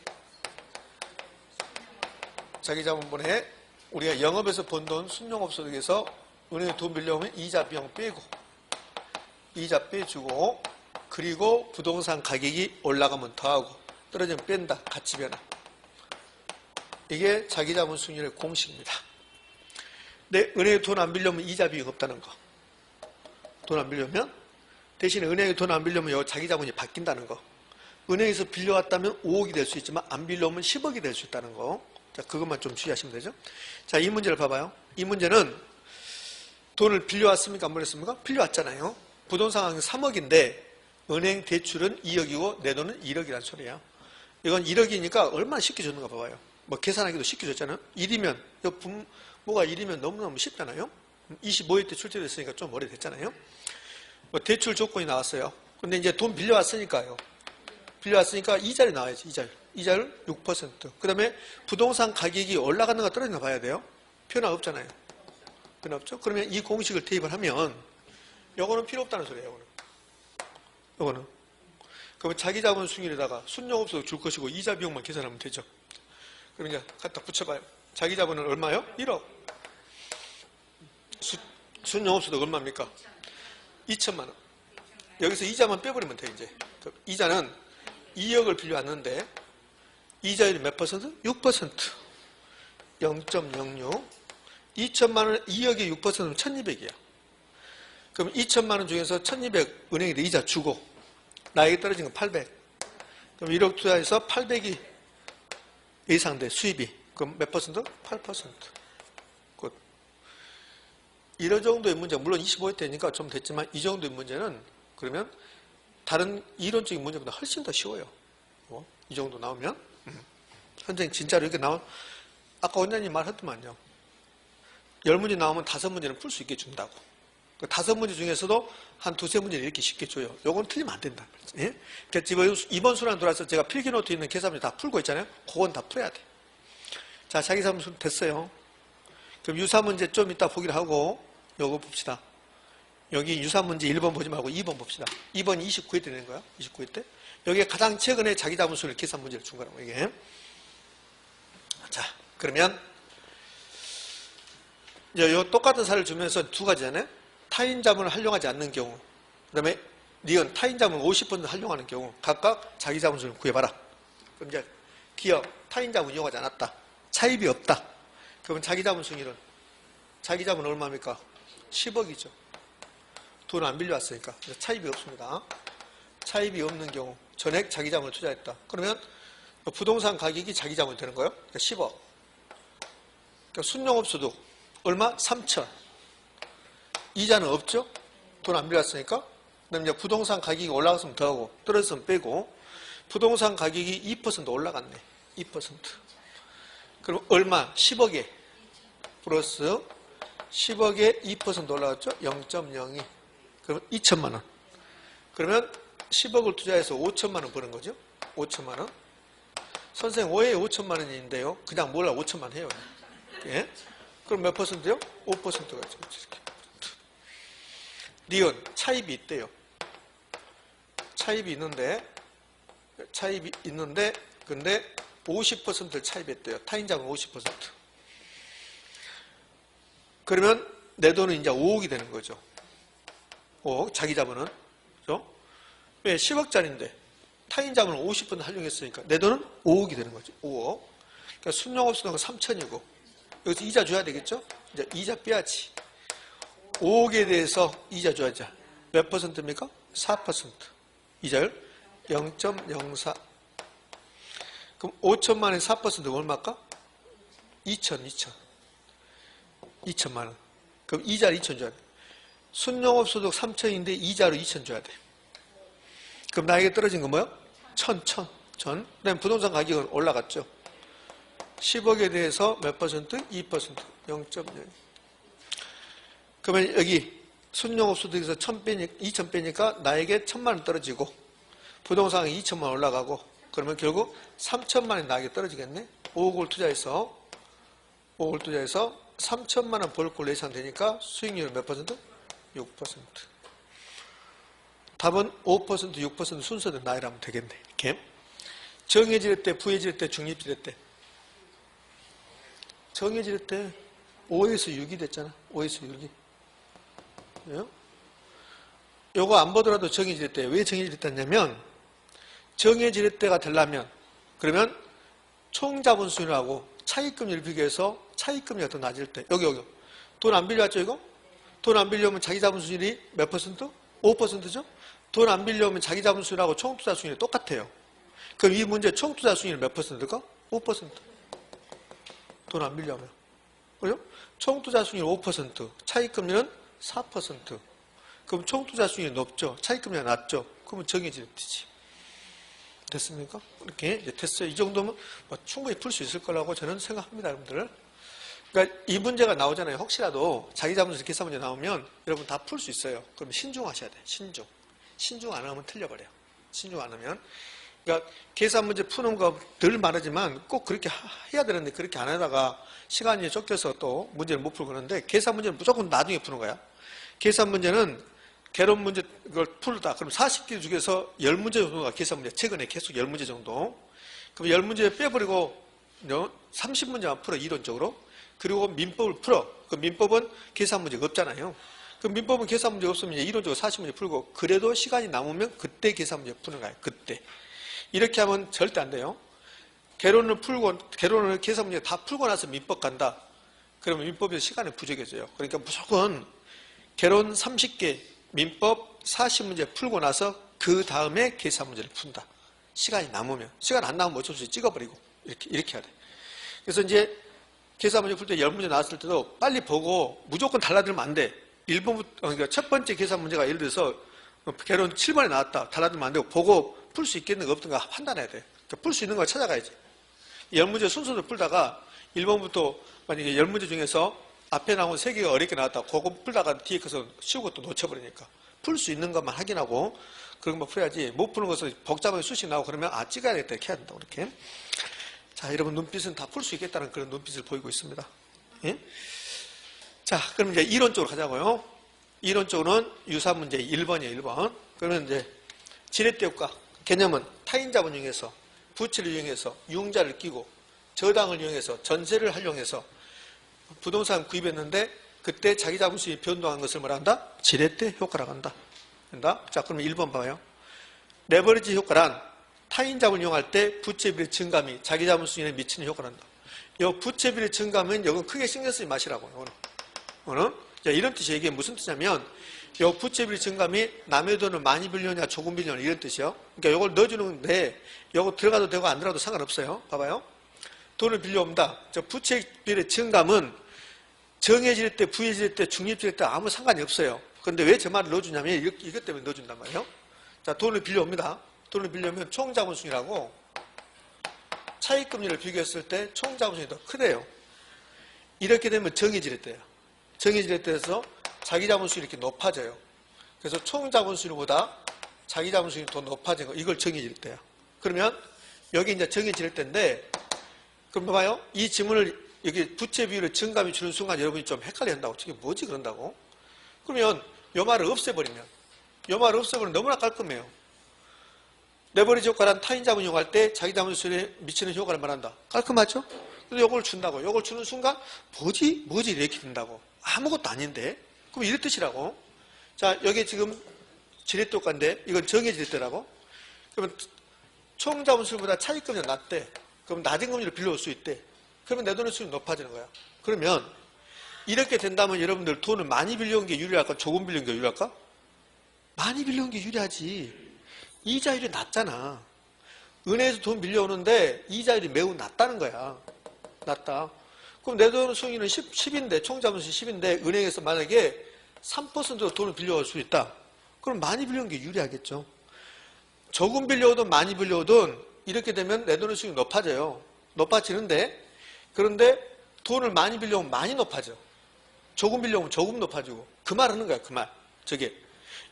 S1: 우리가 영업에서 번 돈 순용업소득에서 은행에 돈 빌려오면 이자 비용 빼고, 이자 빼주고, 그리고 부동산 가격이 올라가면 더하고 떨어지면 뺀다. 가치 변화. 이게 자기자본 수익률의 공식입니다. 근데 은행에 돈 안 빌려면 이자 비용 없다는 거. 돈 안 빌려면 대신에 은행에 돈 안 빌려면 자기자본이 바뀐다는 거. 은행에서 빌려왔다면 5억이 될 수 있지만 안 빌려오면 10억이 될 수 있다는 거. 자, 그것만 좀 주의하시면 되죠. 자, 이 문제를 봐봐요. 이 문제는 돈을 빌려왔습니까? 안 빌렸습니까? 빌려왔잖아요. 부동산 3억인데 은행 대출은 2억이고 내 돈은 1억이란 소리야. 이건 1억이니까 얼마나 쉽게 줬는가 봐봐요. 뭐 계산하기도 쉽게 줬잖아요. 1이면 분모가 1이면 너무너무 쉽잖아요. 25회 때 출제됐으니까 좀 오래됐잖아요. 뭐 대출 조건이 나왔어요. 근데 이제 돈 빌려왔으니까요. 빌려왔으니까 이자를 나와야지. 이자율 6%. 그 다음에 부동산 가격이 올라가는가 떨어지는가 봐야 돼요. 변화 없잖아요. 변화 없죠. 그러면 이 공식을 대입을 하면 요거는 필요 없다는 소리예요. 요거는. 그러면 자기자본 수익률에다가 순용업소득 줄 것이고 이자 비용만 계산하면 되죠. 그럼 이제 갖다 붙여봐요. 자기자본은 얼마요? 1억. 순용업소득 얼마입니까? 2천만 원. 여기서 이자만 빼버리면 돼 이제. 이자는 2억을 빌려왔는데 이자율이 몇 퍼센트? 6%. 0.06. 2천만 원, 2억에 6%면 1200이야. 그럼 2천만 원 중에서 1200 은행에 이자 주고 나에게 떨어진 건 800. 그럼 1억 투자해서 800이 예상돼 수입이. 그럼 몇 퍼센트? 8%. 굿. 이런 정도의 문제, 물론 25회 때니까 좀 됐지만 이 정도의 문제는 그러면 다른 이론적인 문제보다 훨씬 더 쉬워요. 이 정도 나오면. 선생님 진짜로 이렇게 아까 원장님 말했더만요. 10문제 나오면 5문제는 풀 수 있게 준다고. 그 5문제 중에서도 한 2-3문제는 이렇게 쉽게 줘요. 요건 틀리면 안 된다. 예? 그러니까 이번 수란 들어와서 제가 필기노트 있는 계산문제 다 풀고 있잖아요. 그건 다 풀어야 돼. 자, 자기사무소 됐어요. 그럼 유사문제 좀 이따 보기를 하고 요거 봅시다. 여기 유사문제 1번 보지 말고 2번 봅시다. 2번이 29회 때 되는 거야. 29회 때. 여기에 가장 최근에 자기자본수익률 계산 문제를 준 거라고 이게. 자, 그러면 이제 요 똑같은 사례를 주면서 두 가지잖아요. 타인 자본을 활용하지 않는 경우, 그 다음에 니은 타인 자본을 50% 활용하는 경우 각각 자기 자본수익률을 구해봐라. 그럼 이제 기업, 타인 자본 이용하지 않았다. 차입이 없다. 그러면 자기 자본 수익률은, 자기 자본 얼마입니까? 10억이죠. 돈 안 빌려왔으니까. 차입이 없습니다. 차입이 없는 경우, 전액 자기 자본을 투자했다. 그러면 부동산 가격이 자기 자본이 되는 거예요. 그러니까 10억. 그러니까 순영업소득 얼마? 3천. 이자는 없죠? 돈 안 빌려왔으니까. 그다음에 이제 부동산 가격이 올라갔으면 더하고 떨어졌으면 빼고 부동산 가격이 2% 올라갔네. 2%. 그럼 얼마? 10억에 플러스 10억에 2% 올라갔죠? 0.02. 그럼 2천만 원. 그러면 10억을 투자해서 5천만 원 버는 거죠? 5천만 원. 선생님, 왜 5천만 원인데요? 그냥 몰라 5천만 원 해요. 예? 그럼 몇 퍼센트요? 5%가 있죠. 리은, 차입이 있대요. 차입이 있는데, 근데 50%를 차입했대요. 타인자본 50%. 그러면 내 돈은 이제 5억이 되는 거죠. 5억, 자기 자본은. 그죠? 왜? 10억짜리인데, 타인자본은 50% 활용했으니까 내 돈은 5억이 되는 거죠. 5억. 그러니까 순영업소득은 3천이고, 여기서 이자 줘야 되겠죠? 이제 이자 빼야지. 5억에 대해서 이자 줘야죠. 몇 퍼센트입니까? 4%. 이자율 0.04. 그럼 5천만 원에 4%가 얼마일까? 2천만 원. 그럼 이자를 2천 줘야 돼. 순영업소득 3천인데 이자로 2천 줘야 돼. 그럼 나에게 떨어진 건 뭐야? 1,000. 그다음에 부동산 가격은 올라갔죠. 10억에 대해서 몇 퍼센트? 2%. 0.0. 그러면 여기 순영업소득에서 2천 빼니까 나에게 1,000만 원 떨어지고 부동산이 2천만 원 올라가고 그러면 결국 3천만 원이 나에게 떨어지겠네. 5억을 투자해서 3천만 원 벌 걸로 예상되니까 수익률은 몇 퍼센트? 6%. 답은 5%, 6% 순서대로 나열하면 되겠네. 이렇게. 정해질 때, 부해질 때, 중립질 때. 정해질 때 5에서 6이 됐잖아. 5에서 6이. 요거 안 보더라도 정해질 때. 왜 정해질 때냐면 정해질 때가 되려면 그러면 총자본수익률하고 차익금리를 비교해서 차익금리가 더 낮을 때. 여기. 돈 안 빌려왔죠, 이거? 돈 안 빌려오면 자기 자본수익률이 몇 퍼센트? 5%죠? 돈 안 빌려오면 자기 자본수익률하고 총투자 수익률이 똑같아요. 그럼 이 문제 총투자 수익률 몇 퍼센트일까? 5%. 돈 안 빌려오면. 그죠? 총투자 수익률 5%, 차익금리는 4%. 그럼 총투자 수익률이 높죠? 차익금리가 낮죠? 그러면 정해지는 뜻이지. 됐습니까? 이렇게 이제 됐어요. 이 정도면 뭐 충분히 풀 수 있을 거라고 저는 생각합니다, 여러분들. 그러니까 이 문제가 나오잖아요. 혹시라도 자기 자본에서 계산 문제 나오면 여러분 다 풀 수 있어요. 그럼 신중하셔야 돼. 신중 안 하면 틀려버려요. 신중 안 하면. 그러니까 계산 문제 푸는 거 늘 말하지만 꼭 그렇게 해야 되는데 그렇게 안 하다가 시간이 쫓겨서 또 문제를 못 풀고 그러는데 계산 문제는 무조건 나중에 푸는 거야. 계산 문제는 개론 문제 그걸 풀다. 그럼 40개 중에서 10문제 정도가 계산 문제. 최근에 계속 10문제 정도. 그럼 10문제 빼버리고 30문제만 풀어, 이론적으로. 그리고 민법을 풀어. 그 민법은 계산 문제가 없잖아요. 그 민법은 계산 문제가 없으면 이론적으로 40문제 풀고 그래도 시간이 남으면 그때 계산 문제 푸는 거예요. 그때. 이렇게 하면 절대 안 돼요. 개론을 계산 문제 다 풀고 나서 민법 간다. 그러면 민법에서 시간이 부족해져요. 그러니까 무조건 개론 30개, 민법 40문제 풀고 나서 그 다음에 계산 문제를 푼다. 시간이 남으면. 시간 안 남으면 어쩔 수 없이 찍어버리고. 이렇게 해야 돼. 그래서 이제 계산 문제 풀 때 10문제 나왔을 때도 빨리 보고 무조건 달라들면 안 돼. 1번부터, 그러니까 첫 번째 계산 문제가 예를 들어서 개론 7번에 나왔다. 달라들면 안 되고 보고 풀 수 있겠는가 없던가 판단해야 돼. 그러니까 풀 수 있는 걸 찾아가야지. 10문제 순서를 풀다가 1번부터 만약에 10문제 중에서 앞에 나온 3개가 어렵게 나왔다. 그거 풀다가 뒤에 가서 쉬운 것도 놓쳐버리니까. 풀 수 있는 것만 확인하고 그런 거 풀어야지. 못 푸는 것을 복잡하게 수식 나오고 그러면 찍어야겠다. 이렇게 해야 된다고 이렇게. 자, 여러분 눈빛은 다 풀 수 있겠다는 그런 눈빛을 보이고 있습니다. 예? 자, 그럼 이제 이론적으로 가자고요. 이론적으로는 유사문제 1번이에요. 1번. 그러면 이제 지렛대 효과. 개념은 타인 자본 이용해서 부채를 이용해서 융자를 끼고 저당을 이용해서 전세를 활용해서 부동산 구입했는데 그때 자기 자본 수익이 변동한 것을 뭐라 한다? 지렛대 효과라고 한다. 된다? 자, 그러면 1번 봐요. 레버리지 효과란 타인 자본을 이용할 때 부채 비율의 증감이 자기 자본 수준에 미치는 효과를 한다. 이 부채 비율의 증감은 이건 크게 신경 쓰지 마시라고. 이거는 이런 뜻이에요. 이게 무슨 뜻이냐면 이 부채 비율의 증감이 남의 돈을 많이 빌려냐 조금 빌려냐 이런 뜻이요. 그러니까 이걸 넣어주는데 이거 들어가도 되고 안 들어가도 상관없어요. 봐봐요. 돈을 빌려옵니다. 저 부채 비율의 증감은 정해질 때, 부해질 때, 중립질 때 아무 상관이 없어요. 그런데 왜 저 말을 넣어주냐면 이것 때문에 넣어준단 말이에요. 자, 돈을 빌려옵니다. 돈을 빌려오면 총자본수익이라고 차익금리를 비교했을 때 총자본수익이 더 크대요. 이렇게 되면 정의지렛대예요. 정의지렛대에서 자기자본수익이 이렇게 높아져요. 그래서 총자본수익보다 자기자본수익이 더 높아진 거 이걸 정의지렛대예요. 그러면 여기 이제 정의지렛대인데 그럼 봐봐요. 이 지문을 여기 부채 비율의 증감이 주는 순간 여러분이 좀 헷갈려 한다고. 저게 뭐지 그런다고? 그러면 요 말을 없애버리면 너무나 깔끔해요. 레버리지 효과란 타인 자본 이용할 때 자기 자본 수익에 미치는 효과를 말한다. 깔끔하죠? 근데 요걸 준다고. 요걸 주는 순간 뭐지 이렇게 된다고. 아무것도 아닌데. 그럼 이런 뜻이라고. 자, 여기 지금 지렛대 효과인데 이건 정의 지렛대라고. 그러면 총 자본 수익보다 차익금리가 낮대. 그럼 낮은 금리로 빌려올 수 있대. 그러면 내 돈의 수익이 높아지는 거야. 그러면 이렇게 된다면 여러분들 돈을 많이 빌려온 게 유리할까? 조금 빌려온 게 유리할까? 많이 빌려온 게 유리하지. 이자율이 낮잖아. 은행에서 돈 빌려오는데 이자율이 매우 낮다는 거야. 낮다. 그럼 내 돈의 수익률은 10인데 총자본수익 10인데 은행에서 만약에 3%로 돈을 빌려올 수 있다. 그럼 많이 빌려온 게 유리하겠죠. 조금 빌려오든 많이 빌려오든 이렇게 되면 내 돈의 수익이 높아져요. 높아지는데 그런데 돈을 많이 빌려오면 많이 높아져. 조금 빌려오면 조금 높아지고 그 말 하는 거야. 그 말. 저게.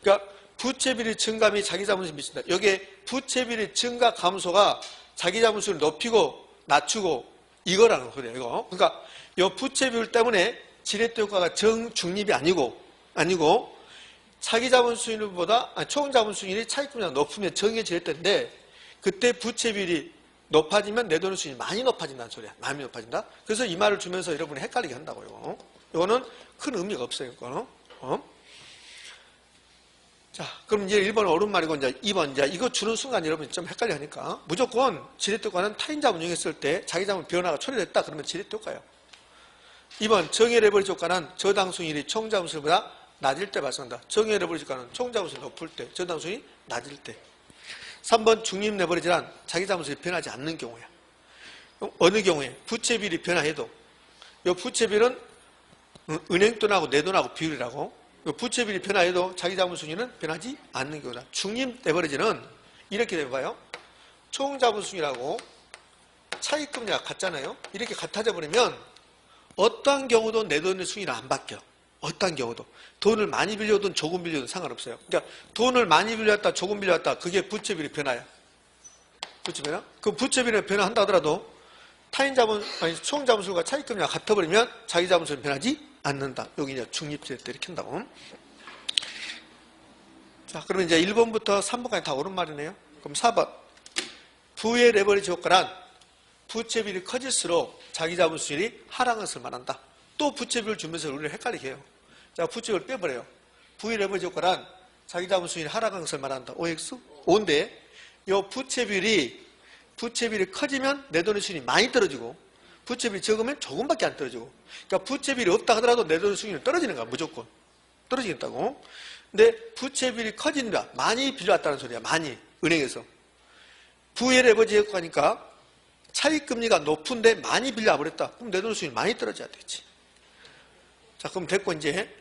S1: 그러니까 부채비율 증감이 자기 자본수익에 미친다. 여기에 부채비율 증가 감소가 자기 자본수익을 높이고 낮추고 이거라는 거예요. 이거. 그러니까 이 부채비율 때문에 지렛대 효과가 정중립이 아니고 자기 자본수익률보다 총 자본수익률이 차익금리가 높으면 정의 지렛대인데 그때 부채비율이 높아지면 내 돈의 수익이 많이 높아진다는 소리야. 많이 높아진다. 그래서 이 말을 주면서 여러분이 헷갈리게 한다고요. 이거는 큰 의미가 없어요. 이거는. 자, 그럼 이제 1번 옳은 말이고 이제 2번 이제 이거 주는 순간 여러분이 좀 헷갈려 하니까 무조건 지렛대 효과는 타인 자본 이용했을 때 자기 자본 변화가 처리됐다 그러면 지렛대 효과예요. 2번 정의 레버리지 효과는 저당수익률이 총 자본수익보다 낮을 때 발생한다. 정의 레버리지 효과는 총 자본수익이 높을 때 저당수익이 낮을 때. 3번 중립 레버리지란 자기 자본수익이 변하지 않는 경우야. 어느 경우에 부채비율이 변화해도 이 부채비율은 은행 돈하고 내 돈하고 비율이라고 부채비율이 변화해도 자기 자본수익은 변하지 않는 경우다. 중립 레버리지는 이렇게 돼봐요. 총 자본수익이라고 차익금리가 같잖아요. 이렇게 같아져 버리면 어떠한 경우도 내 돈의 수익은 안 바뀌어. 어떠한 경우도. 돈을 많이 빌려든 조금 빌려든 상관없어요. 그러니까 돈을 많이 빌려왔다 조금 빌려왔다 그게 부채비율이 변화야. 부채 변화? 그 부채비율이 변화한다 하더라도 타인 자본, 아니 총 자본수익과 차익금리가 같아버리면 자기 자본수익은 변하지 않는다. 여기 이제 중립지렛대 이렇게 한다고. 자, 그러면 이제 1번부터 3번까지 다 옳은 말이네요. 그럼 4번. 부의 레버리지 효과란 부채비율이 커질수록 자기 자본수익이 하락한 것을 말한다. 또 부채비율 주면서 우리를 커지게 해요. 자, 부채비율 빼버려요. 부의 레버리지 효과란 자기 자본수익이 하락한 것을 말한다. OX? 5인데 이 부채비율이 커지면 내 돈의 수익이 많이 떨어지고 부채비율이 적으면 조금밖에 안 떨어지고 그러니까 부채비율이 없다 하더라도 내 돈의 수익률이 떨어지는 거야. 무조건. 떨어지겠다고. 근데 부채비율이 커진다. 많이 빌려왔다는 소리야. 많이. 은행에서. 부의 레버리지 효과니까 차익금리가 높은데 많이 빌려버렸다. 그럼 내 돈의 수익이 많이 떨어져야 되겠지. 자, 그럼 됐고 이제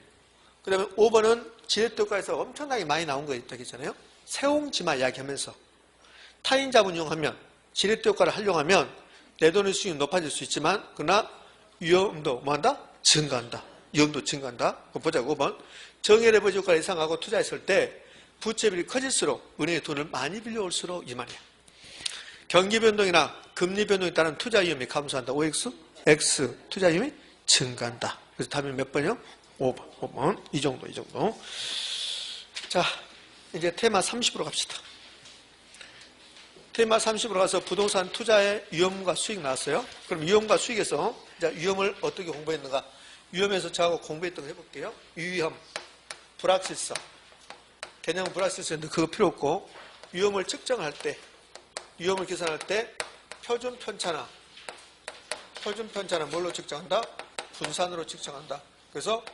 S1: 그 다음에 5번은 지렛대 효과에서 엄청나게 많이 나온 거 있다고 했잖아요. 세옹지마 이야기하면서 타인 자본 이용하면 지렛대 효과를 활용하면 내 돈의 수익이 높아질 수 있지만 그러나 위험도 뭐한다? 증가한다. 위험도 증가한다. 그럼 보자고 5번. 정의 레버리지 효과를 예상하고 투자했을 때 부채비율이 커질수록 은행에 돈을 많이 빌려올수록 이 말이야. 경기 변동이나 금리 변동에 따른 투자 위험이 감소한다. OX? X. 투자 위험이 증가한다. 그래서 답이 몇 번이요? 5번. 이 정도. 자, 이제 테마 30으로 갑시다. 테마 30으로 가서 부동산 투자의 위험과 수익 나왔어요. 그럼 위험과 수익에서 위험을 어떻게 공부했는가? 위험에서 저하고 공부했던 거 해볼게요. 위험, 불확실성. 개념은 불확실성인데 그거 필요 없고 위험을 측정할 때 위험을 계산할 때 표준 편차나 뭘로 측정한다? 분산으로 측정한다. 그래서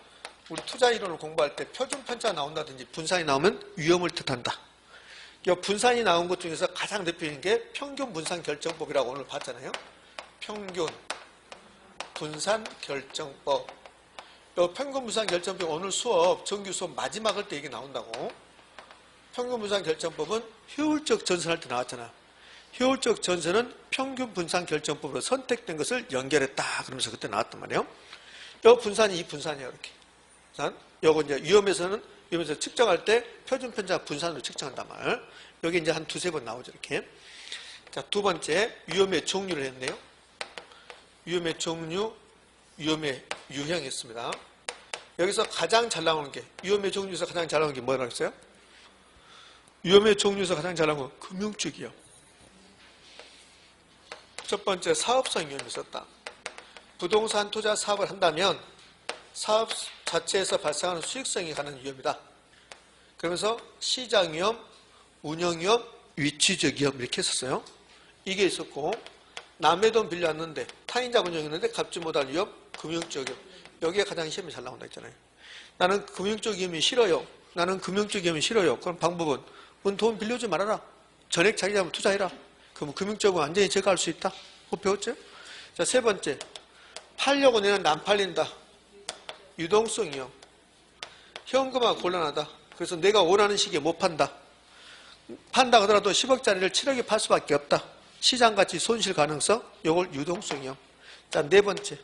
S1: 우리 투자 이론을 공부할 때 표준 편차가 나온다든지 분산이 나오면 위험을 뜻한다. 이 분산이 나온 것 중에서 가장 대표적인 게 평균 분산 결정법이라고 오늘 봤잖아요. 평균 분산 결정법. 이 평균 분산 결정법 오늘 수업, 정규 수업 마지막 할 때 이게 나온다고. 평균 분산 결정법은 효율적 전선할 때 나왔잖아. 효율적 전선은 평균 분산 결정법으로 선택된 것을 연결했다. 그러면서 그때 나왔단 말이에요. 이 분산이 이 분산이에요. 이렇게. 요거 이제 위험에서 측정할 때 표준 편차 분산으로 측정한단 말. 여기 이제 한 두세 번 나오죠. 이렇게. 자, 두 번째, 위험의 종류를 했네요. 위험의 종류, 위험의 유형이었습니다. 여기서 가장 잘 나오는 게, 위험의 종류에서 가장 잘 나오는 게 뭐라고 했어요? 위험의 종류에서 가장 잘 나오는 건 금융적 위험. 첫 번째, 사업성 위험이 있었다. 부동산 투자 사업을 한다면 사업 자체에서 발생하는 수익성이 가는 위험이다. 그러면서 시장 위험, 운영 위험, 위치적 위험 이렇게 했었어요. 이게 있었고, 남의 돈 빌려왔는데 타인자 운영했는데 갚지 못할 위험, 금융적 위험. 여기에 가장 시험이 잘 나온다 했잖아요. 나는 금융적 위험이 싫어요. 나는 금융적 위험이 싫어요. 그럼 방법은 돈 빌려주지 말아라. 전액 자기 잡으면 투자해라. 그럼 금융적으로 완전히 제거할 수 있다. 그거 배웠죠? 자, 세 번째. 팔려고 내는데 안 팔린다. 유동성 위험. 현금화가 곤란하다. 그래서 내가 원하는 시기에 못 판다. 판다 하더라도 10억짜리를 7억에 팔 수밖에 없다. 시장가치 손실 가능성. 이걸 유동성 위험. 자, 네 번째.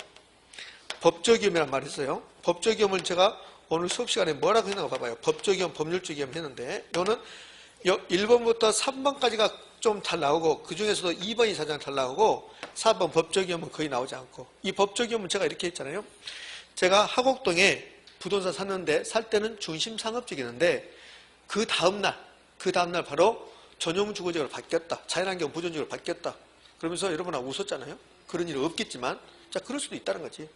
S1: 법적 위험이란 말이 있어요. 법적 위험을 제가 오늘 수업 시간에 뭐라고 했나 봐봐요. 법적 위험, 법률적 위험 했는데 이거는 1번부터 3번까지가 좀 잘 나오고 그 중에서도 2번이 가장 잘 나오고 4번 법적 위험은 거의 나오지 않고 이 법적 위험은 제가 이렇게 했잖아요. 제가 하곡동에 부동산 샀는데 살 때는 중심 상업적이었는데 그 다음날 바로 전용주거지역으로 바뀌었다. 자연환경 보존지역으로 바뀌었다. 그러면서 여러분하고 웃었잖아요. 그런 일은 없겠지만 자 그럴 수도 있다는 거지.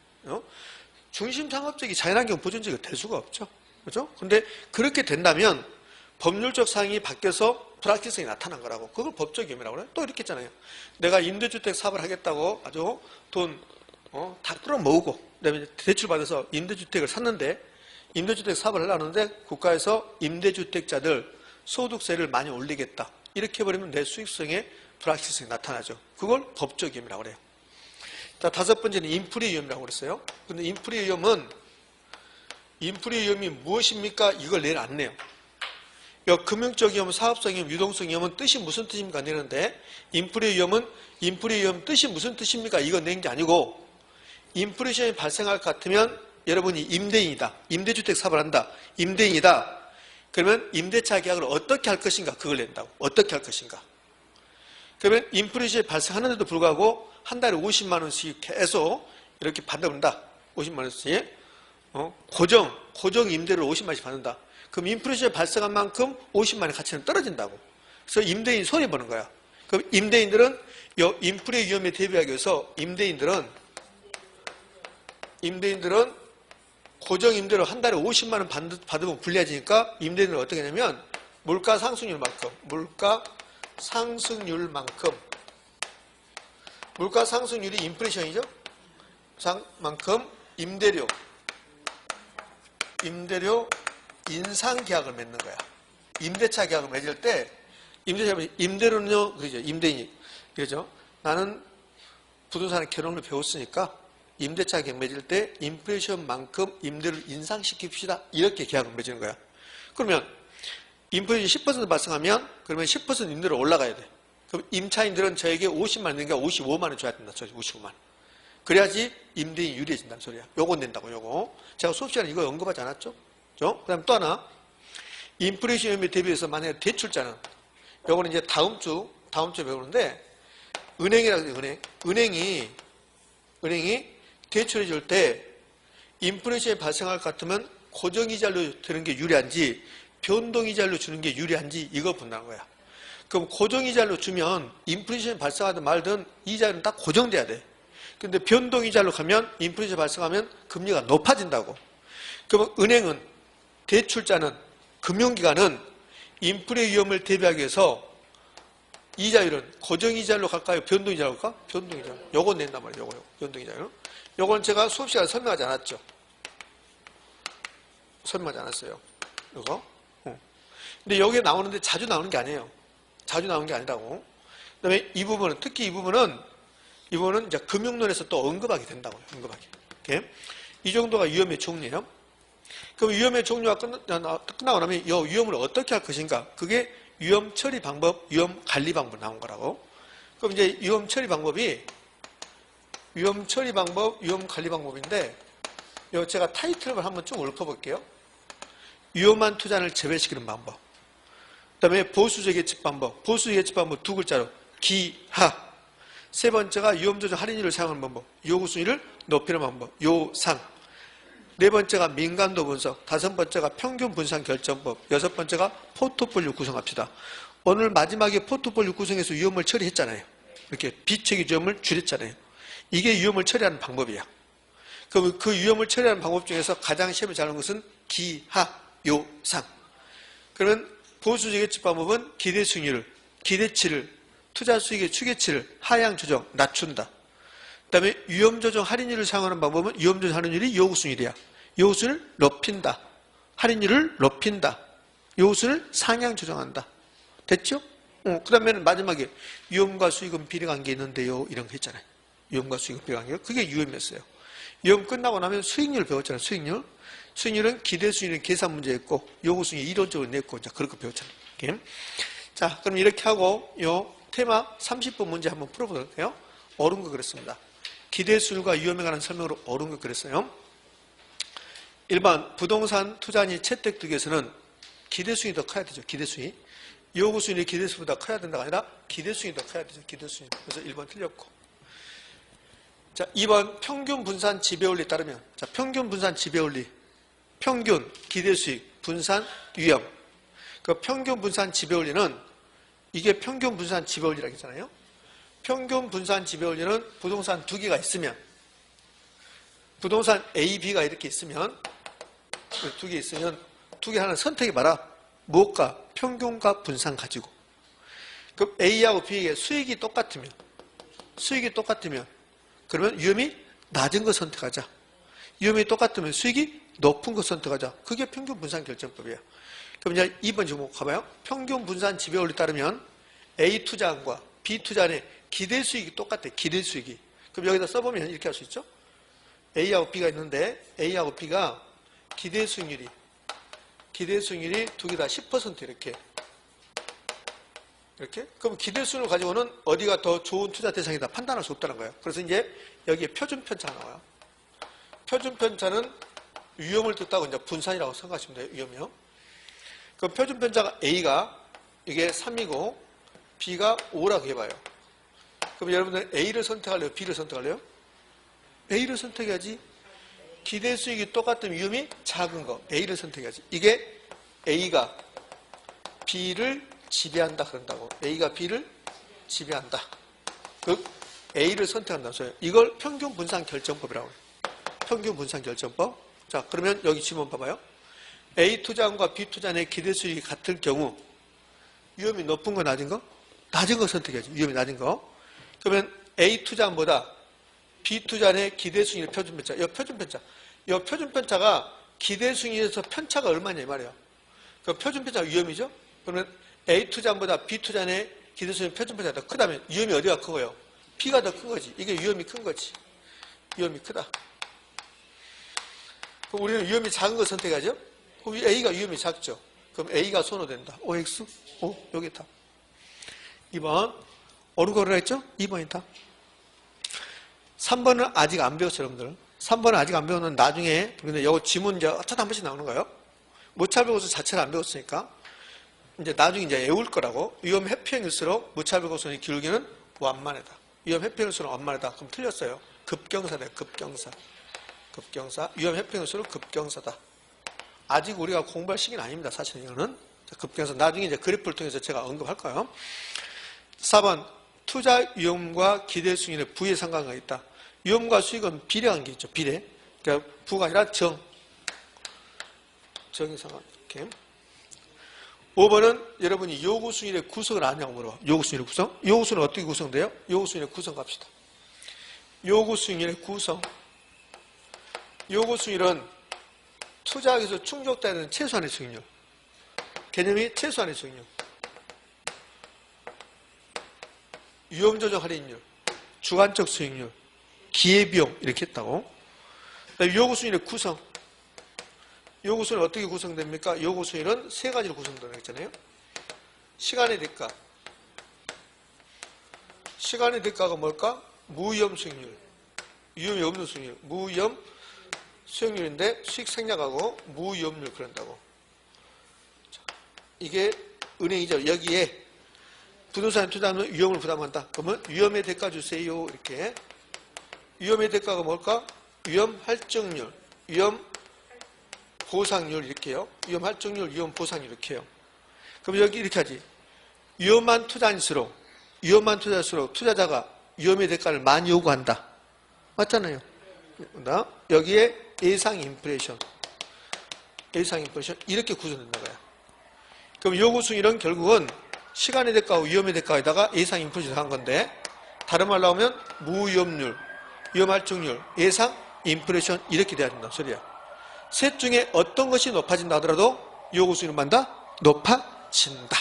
S1: 중심 상업적이 자연환경 보존지역이 될 수가 없죠. 그렇죠? 근데 그렇게 된다면 법률적 사항이 바뀌어서 불확실성이 나타난 거라고. 그걸 법적 위험이라고 그래요. 또 이렇게 했잖아요. 내가 임대주택 사업을 하겠다고 아주 돈 다 끌어모으고 그다음에 대출받아서 임대주택을 샀는데 임대주택 사업을 하려는데 국가에서 임대주택자들 소득세를 많이 올리겠다. 이렇게 해버리면 내 수익성에 불확실성이 나타나죠. 그걸 법적 위험이라고 그래요. 자, 다섯 번째는 인프리 위험이라고 그랬어요. 근데 인프리 위험이 무엇입니까? 이걸 내일 안 내요. 금융적 위험, 사업성 위험, 유동성 위험은 뜻이 무슨 뜻입니까? 내는데 인프리 위험 뜻이 무슨 뜻입니까? 이거 낸 게 아니고 인플레이션이 발생할 것 같으면 여러분이 임대인이다. 임대주택 사업을 한다. 임대인이다. 그러면 임대차 계약을 어떻게 할 것인가? 그걸 낸다고. 어떻게 할 것인가? 그러면 인플레이션이 발생하는데도 불구하고 한 달에 50만 원씩 계속 이렇게 받는다. 50만 원씩. 고정 임대료를 50만 원씩 받는다. 그럼 인플레이션이 발생한 만큼 50만 원의 가치는 떨어진다고. 그래서 임대인이 손해보는 거야. 그럼 임대인들은 이 인플레 위험에 대비하기 위해서 임대인들은 고정 임대료 한 달에 50만 원 받으면 불리해지니까 임대인들은 어떻게 하냐면 물가 상승률만큼 물가 상승률이 인플레이션이죠. 만큼 임대료 인상 계약을 맺는 거야. 임대차 계약을 맺을 때 임대료는요, 그러죠. 임대인이 그러죠. 나는 부동산의 결혼을 배웠으니까 임대차 계약 맺을 때 인플레이션만큼 임대료를 인상시킵시다. 이렇게 계약을 맺는 거야. 그러면 인플레이션이 10% 발생하면 그러면 10% 임대료 올라가야 돼. 그럼 임차인들은 저에게 50만 원 내니까 55만 원 줘야 된다. 55만 원. 그래야지 임대인이 유리해진다는 소리야. 요거 낸다고 요거. 제가 수업 시간에 이거 언급하지 않았죠? 그 다음 또 하나. 인플레이션 위험에 대비해서 만약에 대출자는 요거는 이제 다음 주에 배우는데 은행이라고 해요. 은행이 대출해 줄 때 인플레이션이 발생할 것 같으면 고정이자로 드는 게 유리한지 변동이자로 주는 게 유리한지 이거 본다는 거야. 그럼 고정이자로 주면 인플레이션이 발생하든 말든 이자는 다 고정돼야 돼. 근데 변동이자로 가면 인플레이션이 발생하면 금리가 높아진다고. 그러면 은행은 대출자는 금융기관은 인플레 위험을 대비하기 위해서 이자율은 고정이자율로 갈까요? 변동이자율로 갈까? 변동이자율. 요거 낸단 말이에요. 요거. 변동이자율. 요건 제가 수업 시간에 설명하지 않았죠. 설명하지 않았어요. 요거. 근데 여기에 나오는데 자주 나오는 게 아니에요. 자주 나오는 게 아니라고. 그 다음에 이 부분은, 특히 이 부분은 이제 금융론에서 또 언급하게 된다고요. 언급하게. 이렇게. 이 정도가 위험의 종류예요. 그럼 위험의 종류가 끝나고 나면 이 위험을 어떻게 할 것인가? 그게 위험 처리 방법, 위험 관리 방법 나온 거라고. 그럼 이제 위험 처리 방법이 위험 처리 방법, 위험 관리 방법인데, 요 제가 타이틀을 한번 좀 읊어볼게요. 위험한 투자를 제외시키는 방법. 그 다음에 보수적 예측 방법. 보수적 예측 방법 두 글자로 기하. 세 번째가 위험 조정 할인율을 사용하는 방법. 요구 순위를 높이는 방법. 요상. 네 번째가 민감도 분석. 다섯 번째가 평균 분산 결정법. 여섯 번째가 포트폴리오 구성합시다. 오늘 마지막에 포트폴리오 구성에서 위험을 처리했잖아요. 이렇게 비체계 위험을 줄였잖아요. 이게 위험을 처리하는 방법이야. 그럼 그 위험을 처리하는 방법 중에서 가장 시험에 잘 나오는 것은 기하, 요상. 그러면 보수적 예측 방법은 기대 수익률을, 기대치를, 투자 수익의 추계치를 하향 조정, 낮춘다. 그 다음에 위험 조정 할인율을 사용하는 방법은 위험 조정 할인율이 요구 수익률이야. 요구 수익률을 높인다. 할인율을 높인다. 요구 수익률을 상향 조정한다. 됐죠? 그 다음에는 마지막에 위험과 수익은 비례관계 있는데요. 이런 거 했잖아요. 위험과 수익은 비례관계. 그게 위험이었어요. 위험 끝나고 나면 수익률 배웠잖아요. 수익률. 수익률은 기대 수익률은 계산 문제였고 요구 수익률이 이론적으로 냈고 이제 그렇게 배웠잖아요. 이렇게. 자, 그럼 이렇게 하고 요 테마 30분 문제 한번 풀어보도록 해요. 어려운 거 그랬습니다. 기대 수익률과 위험에 관한 설명으로 어려운 거 그랬어요. 1번 부동산 투자니 채택되기 위해서는 기대 수익이 더 커야 되죠. 기대 수익. 요구 수익이 기대 수익보다 커야 된다가 아니라 기대 수익이 더 커야 되죠. 기대 수익. 그래서 1번 틀렸고. 자, 2번 평균 분산 지배원리에 따르면, 자, 평균 분산 지배원리, 평균 기대 수익, 분산 위험. 그 평균 분산 지배원리는 이게 평균 분산 지배원리라고 했잖아요. 평균 분산 지배원리는 부동산 두 개가 있으면, 부동산 A, B가 이렇게 있으면, 두 개 있으면 두 개 하나 선택해봐라. 무엇과? 평균과 분산 가지고. 그럼 A하고 B에게 수익이 똑같으면 그러면 위험이 낮은 거 선택하자. 위험이 똑같으면 수익이 높은 거 선택하자. 그게 평균 분산 결정법이에요. 그럼 이제 2번 지금 가봐요. 평균 분산 지배원리 따르면 A 투자안과 B 투자안의 기대 수익이 똑같아. 기대 수익이. 그럼 여기다 써보면 이렇게 할 수 있죠. A하고 B가 있는데 A하고 B가 기대 수익률이 두 개 다 10% 이렇게. 그럼 기대 수익률을 가지고는 어디가 더 좋은 투자 대상이다 판단할 수 없다는 거예요. 그래서 이제 여기에 표준 편차가 나와요. 표준 편차는 위험을 뜻하고 이제 분산이라고 생각하시면 돼요. 위험이요. 그럼 표준 편차가 A가 이게 3이고 B가 5라고 해봐요. 그럼 여러분들 A를 선택할래요? B를 선택할래요? A를 선택해야지. 기대 수익이 똑같은 위험이 작은 거 A를 선택해야지. 이게 A가 B를 지배한다 그런다고. A가 B를 지배한다. 그 A를 선택한다는 소리예요. 이걸 평균 분산 결정법이라고 해요. 평균 분산 결정법. 자, 그러면 여기 지문 봐봐요. A 투자안과 B 투자안의 기대 수익이 같을 경우 위험이 높은 거 낮은 거? 낮은 거 선택해야지. 위험이 낮은 거. 그러면 A 투자안보다 B 투자안의 기대 수익의 표준 편차. 이 표준 편차. 이 표준 편차가 기대 수익에서 편차가 얼마냐 이 말이에요. 그 표준 편차가 위험이죠. 그러면 A 투자안보다 B 투자안의 기대 수익 표준 편차가 더 크다면 위험이 어디가 크고요? B가 더 큰 거지. 이게 위험이 큰 거지. 위험이 크다. 그럼 우리는 위험이 작은 거 선택하죠? 그럼 A가 위험이 작죠. 그럼 A가 선호된다. OX? 여기 있다. 2번. 어느 거를 했죠? 2번이다. 3번은 아직 안 배웠어요, 여러분들. 3번은 아직 안 배우는 나중에, 근데 이거 지문 이제 어쩌다 한 번씩 나오는 거예요. 무차별고소 자체를 안 배웠으니까. 이제 나중에 이제 외울 거라고. 위험 회피형일수록 무차별고소의 기울기는 완만하다. 위험 회피형일수록 완만하다. 그럼 틀렸어요. 급경사다, 급경사. 급경사. 위험 회피형일수록 급경사다. 아직 우리가 공부할 시기는 아닙니다, 사실 이거는. 급경사. 나중에 이제 그래프를 통해서 제가 언급할 거예요. 4번. 투자 위험과 기대 수익의 부의 상관관계가 있다. 위험과 수익은 비례관계 있죠. 비례. 그러니까 부가 아니라 정의 상관. 이렇게. 5번은 여러분이 요구수일의 구성을 아냐고 물어봐. 요구수일의 구성? 요구수일은 어떻게 구성돼요? 요구수일의 구성 갑시다. 요구수일의 구성. 요구수일은 투자하기 위해서 충족돼야 되는 최소한의 수익률. 개념이 최소한의 수익률. 위험조정 할인율, 주관적 수익률, 기회비용 이렇게 했다고. 요구수일의 구성. 요구수일은 어떻게 구성됩니까? 요구수일은 세 가지로 구성된다고 했잖아요. 시간의 대가. 시간의 대가가 뭘까? 무위험 수익률. 위험이 없는 수익률. 무위험 수익률인데 수익 생략하고 무위험률 그런다고. 이게 은행이죠. 여기에 부동산에 투자하면 위험을 부담한다. 그러면 위험의 대가 주세요. 이렇게. 위험의 대가가 뭘까? 위험 할증률, 위험 보상률 이렇게요. 위험 할증률, 위험 보상률 이렇게요. 그럼 여기 이렇게 하지. 위험한 투자일수록 투자자가 위험의 대가를 많이 요구한다. 맞잖아요. 여기에 예상 인플레이션 이렇게 구성된다 거야. 그럼 요구수일은 결국은 시간의 대가와 위험의 대가에다가 예상 인플레이션 한 건데, 다른 말로 하면 무위험률, 위험 할증률, 예상 인플레이션 이렇게 돼야 된다는 소리야. 셋 중에 어떤 것이 높아진다 하더라도 요구수일은 만다? 높아진다.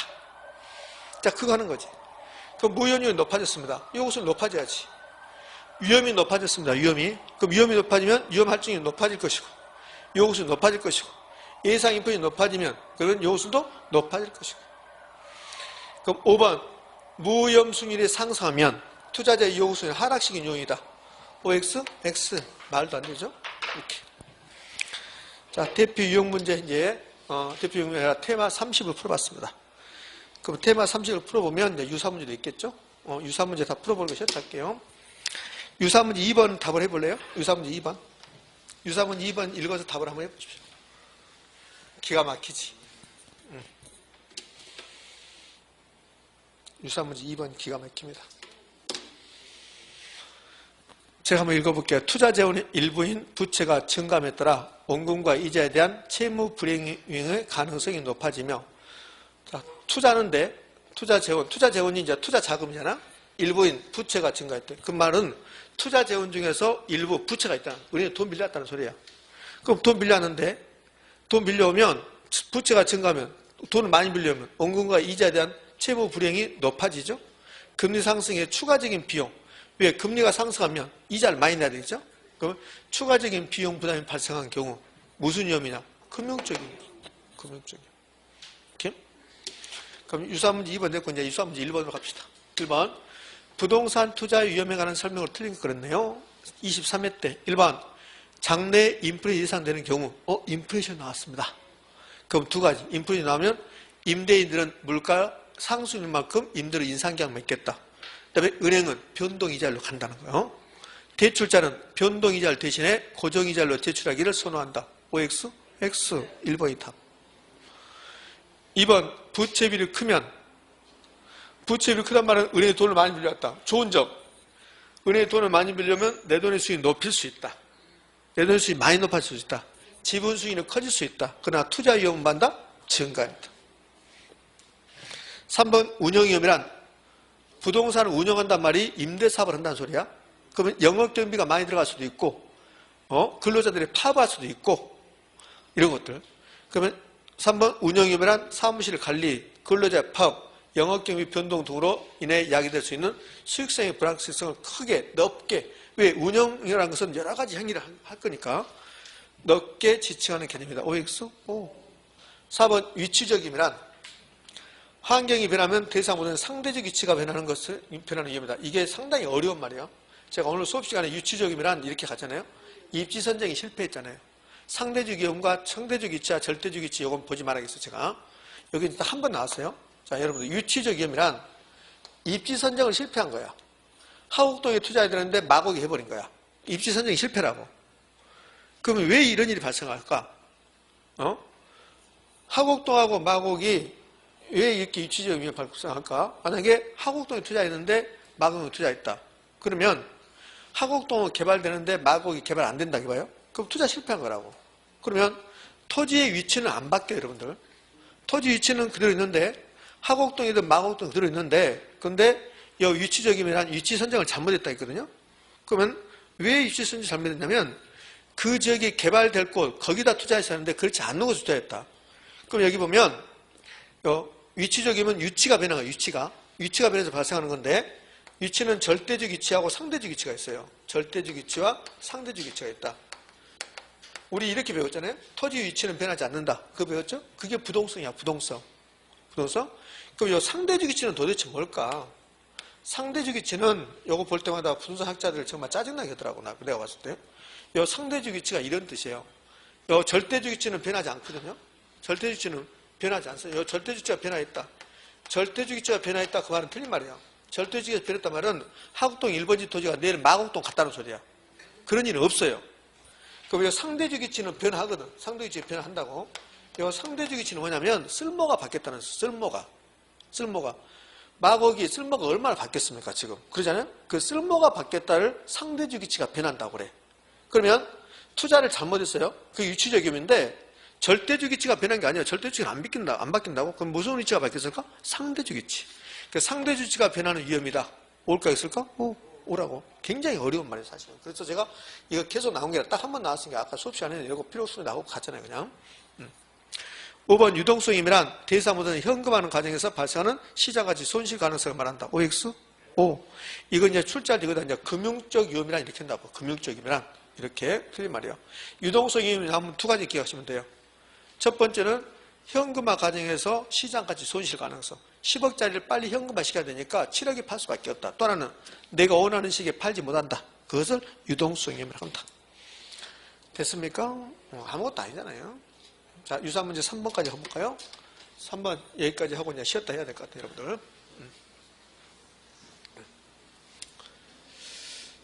S1: 자, 그거 하는 거지. 그럼 무위험률이 높아졌습니다. 요구수일 높아져야지. 위험이 높아졌습니다. 위험이. 그럼 위험이 높아지면 위험 할증률이 높아질 것이고, 요구수일이 높아질 것이고, 예상 인플레이션이 높아지면 그런 요구수일도 높아질 것이고. 그럼 5번 무위험 수익률이 상승하면 투자자의 요구수익이 하락시킨 요인이다. OX, X 말도 안 되죠? 이렇게. 자, 대표 유형 문제 이제 대표 유형 문제 테마 30을 풀어봤습니다. 그럼 테마 30을 풀어보면 이제 유사 문제도 있겠죠? 유사 문제 다 풀어보는 것이 할게요. 유사 문제 2번 답을 해볼래요? 유사 문제 2번. 유사 문제 2번 읽어서 답을 한번 해보십시오. 기가 막히지. 유사 문제 2번 기가 막힙니다. 제가 한번 읽어볼게요. 투자 재원의 일부인 부채가 증감에 따라 원금과 이자에 대한 채무 불이행의 가능성이 높아지며, 자, 투자하는데 투자 재원이 이제 투자 자금이잖아. 일부인 부채가 증가했대. 그 말은 투자 재원 중에서 일부 부채가 있다. 우리는 돈 빌렸다는 소리야. 그럼 돈 빌렸는데 돈 빌려오면 부채가 증가하면 돈을 많이 빌려오면 원금과 이자에 대한 채무 불이행이 높아지죠. 금리 상승의 추가적인 비용. 왜? 금리가 상승하면 이자를 많이 내야 되겠죠. 그럼 추가적인 비용 부담이 발생한 경우 무슨 위험이냐? 금융적인. 이렇게. 그럼 유사 문제 2번 됐고 이제 유사 문제 1번으로 갑시다. 1번 부동산 투자의 위험에 관한 설명을 틀린 거 그렇네요. 23회 때 1번 장래 인플레이션 예상되는 경우 인플레이션 나왔습니다. 그럼 두 가지. 인플레이션 나오면 임대인들은 물가 상승률 만큼 임대료 인상계약 맺겠다. 그다음에 은행은 변동이자율로 간다는 거예요. 대출자는 변동이자율 대신에 고정이자율로 대출하기를 선호한다. OX, X 1번이 답. 2번 부채비율이 크면, 부채비율이 크단 말은 은행에 돈을 많이 빌렸다. 좋은 점, 은행에 돈을 많이 빌려면 내 돈의 수익이 높일 수 있다. 내 돈의 수익이 많이 높아질 수 있다. 지분 수익은 커질 수 있다. 그러나 투자 위험은 반다? 증가한다. 3번 운영위험이란 부동산을 운영한단 말이 임대사업을 한다는 소리야. 그러면 영업경비가 많이 들어갈 수도 있고 근로자들이 파업할 수도 있고 이런 것들. 그러면 3번 운영위험이란 사무실 관리, 근로자 파업, 영업경비 변동 등으로 인해 야기될 수 있는 수익성의 불확실성을 크게 넓게, 왜? 운영이라는 것은 여러 가지 행위를 할 거니까 넓게 지칭하는 개념이다. OX? 4번 위치적임이란 환경이 변하면 대상보다는 상대적 위치가 변하는 위험이다. 이게 상당히 어려운 말이에요. 제가 오늘 수업 시간에 위치적임이란 이렇게 갔잖아요. 입지 선정이 실패했잖아요. 상대적 위험과 상대적 위치와 절대적 위치, 이건 보지 말아야겠어요. 제가 여기 일단 한 번 나왔어요. 자, 여러분들 위치적 위험이란 입지 선정을 실패한 거야. 하곡동에 투자해야 되는데 마곡이 해버린 거야. 입지 선정이 실패라고. 그러면 왜 이런 일이 발생할까? 하곡동하고 마곡이 왜 이렇게 위치적 위험이 발생할까? 만약에 하곡동에 투자했는데 마곡에 투자했다. 그러면 하곡동은 개발되는데 마곡이 개발 안 된다 이거예요. 그럼 투자 실패한 거라고. 그러면 토지의 위치는 안 바뀌어요, 여러분들. 토지 위치는 그대로 있는데 하곡동이든 마곡동 그대로 있는데 근데 이 위치적이면 위치 선정을 잘못했다 했거든요. 그러면 왜 위치 선정 잘못했냐면 그 지역이 개발될 곳 거기다 투자했어야 하는데 그렇지 않는 곳에 투자했다. 그럼 여기 보면 위치적이면 위치가 변한 거예요. 위치가 변해서 발생하는 건데 위치는 절대적 위치하고 상대적 위치가 있어요. 절대적 위치와 상대적 위치가 있다. 우리 이렇게 배웠잖아요. 토지 위치는 변하지 않는다. 그거 배웠죠? 그게 부동성이야. 부동성. 그럼 이 상대적 위치는 도대체 뭘까? 상대적 위치는 요거 볼 때마다 부동산 학자들 정말 짜증나게 하더라고. 내가 봤을 때. 이 상대적 위치가 이런 뜻이에요. 이 절대적 위치는 변하지 않거든요. 절대적 위치는 변하지 않습니다. 이 절대적 위치가 변화했다. 절대적 위치가 변화했다. 그 말은 틀린 말이에요. 절대적 위치가 변했단 말은 하곡동 1번지 토지가 내일 마곡동 같다는 소리야. 그런 일은 없어요. 그럼 이 상대적 위치는 변화하거든. 상대적 위치가 변화한다고. 이 상대적 위치는 뭐냐면 쓸모가 바뀌었다는 거예요. 쓸모가. 마곡이 쓸모가 얼마나 바뀌었습니까, 지금? 그러잖아요? 그 쓸모가 바뀌었다를 상대적 위치가 변한다고 그래. 그러면 투자를 잘못했어요. 그게 위치적임인데 절대적 위치가 변한 게 아니에요. 절대적 위치가 안 바뀐다고? 그럼 무슨 위치가 바뀌었을까? 상대적 위치. 그 상대적 위치가 변하는 위험이다. 올까 있을까? 오라고. 굉장히 어려운 말이에요, 사실은. 그래서 제가 이거 계속 나온 게 딱 한 번 나왔으니까 아까 수업 시간에 이거 필요 없으면 나오고 갔잖아요, 그냥. 5번 유동성임이란 대사무소는 현금화하는 과정에서 발생하는 시장가치 손실 가능성을 말한다. OX? O. 이건 이제 출자되거든. 이제 금융적 위험이란 이렇게 한다고. 금융적 위험이란. 이렇게 틀린 말이에요. 유동성임을 하면 두 가지 기억하시면 돼요. 첫 번째는 현금화 과정에서 시장가치 손실 가능성. 10억짜리를 빨리 현금화 시켜야 되니까 7억에 팔 수밖에 없다. 또 하나는 내가 원하는 시기에 팔지 못한다. 그것을 유동성임이라고 한다. 됐습니까? 아무것도 아니잖아요. 자, 유사문제 3번까지 해볼까요? 3번 여기까지 하고 이제 쉬었다 해야 될 것 같아요, 여러분들.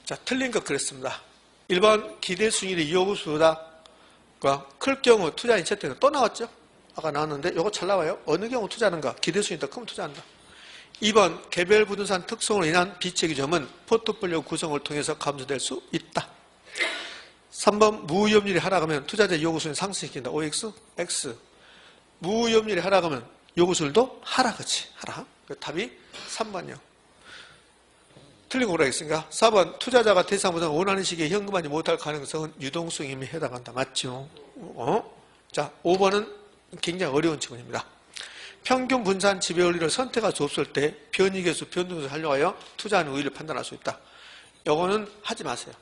S1: 자, 틀린 것 그랬습니다. 1번 기대수익률이 이용수보다 클 경우 투자 인체 때는 또 나왔죠? 아까 나왔는데 이거 잘 나와요. 어느 경우 투자하는가? 기대수익이 더 크면 투자한다. 2번 개별 부동산 특성으로 인한 비체기 점은 포트폴리오 구성을 통해서 감소될 수 있다. 3번 무위험률이 하락하면 투자자 요구수익을 상승시킨다. OX? X. 무위험률이 하락하면 요구수익도 하락하지. 하락. 답이 3번이요. 틀린 거 뭐라겠습니까? 4번 투자자가 대상보다 원하는 시기에 현금하지 못할 가능성은 유동성임에 해당한다. 맞죠? 자, 5번은 굉장히 어려운 질문입니다. 평균 분산 지배 원리를 선택할 수 없을 때 변이계수, 변동계수를 활용하여 투자하는 의의를 판단할 수 있다. 요거는 하지 마세요.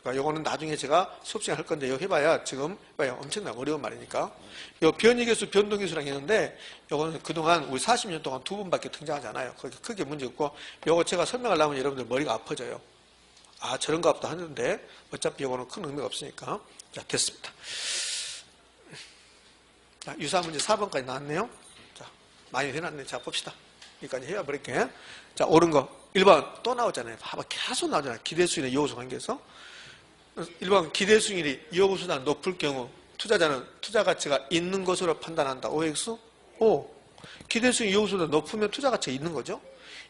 S1: 요거는 나중에 제가 수업 시간에 할 건데 이거 해봐야 지금 엄청나게 어려운 말이니까. 요 변이계수, 변동계수라는 게 있는데 요거는 그동안 우리 40년 동안 두 번밖에 등장하지 않아요. 그게 크게 문제 없고 요거 제가 설명하려면 여러분들 머리가 아파져요. 아, 저런 거 없다 하는데 어차피 요거는 큰 의미가 없으니까. 자, 됐습니다. 자, 유사문제 4번까지 나왔네요. 자, 많이 해놨네. 자, 봅시다. 여기까지 해야 버릴게. 자, 옳은 거. 1번 또 나오잖아요. 봐봐. 계속 나오잖아요. 기대수익이나 요구수 관계에서. 1번 기대수익률이 요구수보다 높을 경우 투자자는 투자 가치가 있는 것으로 판단한다. OX? O. 기대수익 요구수보다 높으면 투자 가치가 있는 거죠.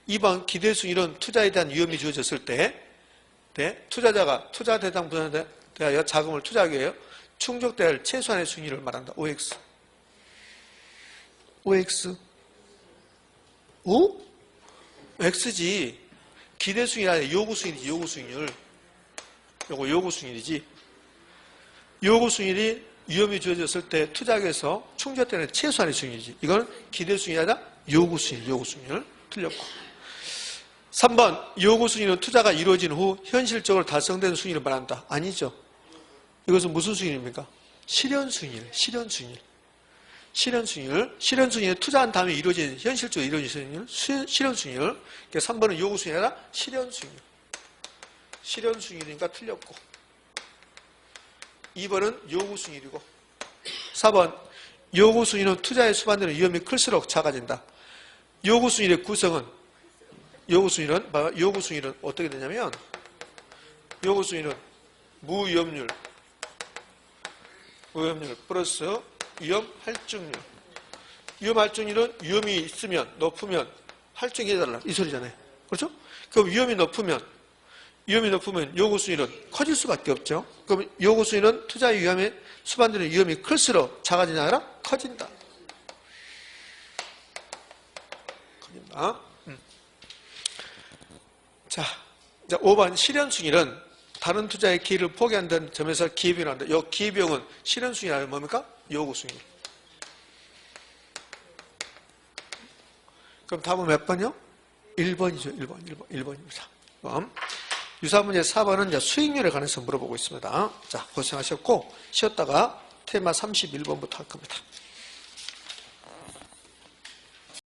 S1: 2번 기대수익률은 투자에 대한 위험이 주어졌을 때 투자자가 투자 대상 분야에 대하여 자금을 투자하기 위해 충족돼야 할 최소한의 수익률을 말한다. OX? OX? O? X지. 기대수익이 아니라 요구수익이지. 요구수익률. 요거 요구수익률이지. 요구수익률이 위험이 주어졌을 때 투자하기 위해서 충족되는 최소한의 수익률이지. 이건 기대수익이 아니라 요구수익. 요구수익률. 틀렸고. 3번 요구수익률은 투자가 이루어진 후 현실적으로 달성된 수익률을 말한다. 아니죠. 이것은 무슨 수익률입니까? 실현수익률. 실현수익률. 실현수익률. 실현수익률 투자한 다음에 이루어진 현실적으로 이루어진 수익률. 실현수익률. 그러니까 3번은 요구수익이 아니라 실현수익률. 실현수익률이니까 틀렸고. 2번은 요구수익률이고. 4번 요구수익률은 투자에 수반되는 위험이 클수록 작아진다. 요구수익률의 구성은 요구수익률은 어떻게 되냐면 요구수익률은 무위험률 플러스 위험할증률. 위험할증률은 위험이 있으면 높으면 할증해달라 이 소리잖아요. 그렇죠? 그럼 위험이 높으면 요구수익률은 커질 수밖에 없죠. 그럼 요구수익률은 투자의 위험에 수반되는 위험이 클수록 작아지냐 아니라 커진다. 얘기입니다. 자, 5번 실현수익률은 다른 투자의 기회를 포기한다는 점에서 기회비용을 한다. 이 기회비용은 실현수익이 아니라 뭡니까? 요구수익률. 그럼 답은 몇 번이요? 1번이죠. 1번입니다. 유사 문제 4번은 이제 수익률에 관해서 물어보고 있습니다. 자, 고생하셨고 쉬었다가 테마 31번부터 할 겁니다.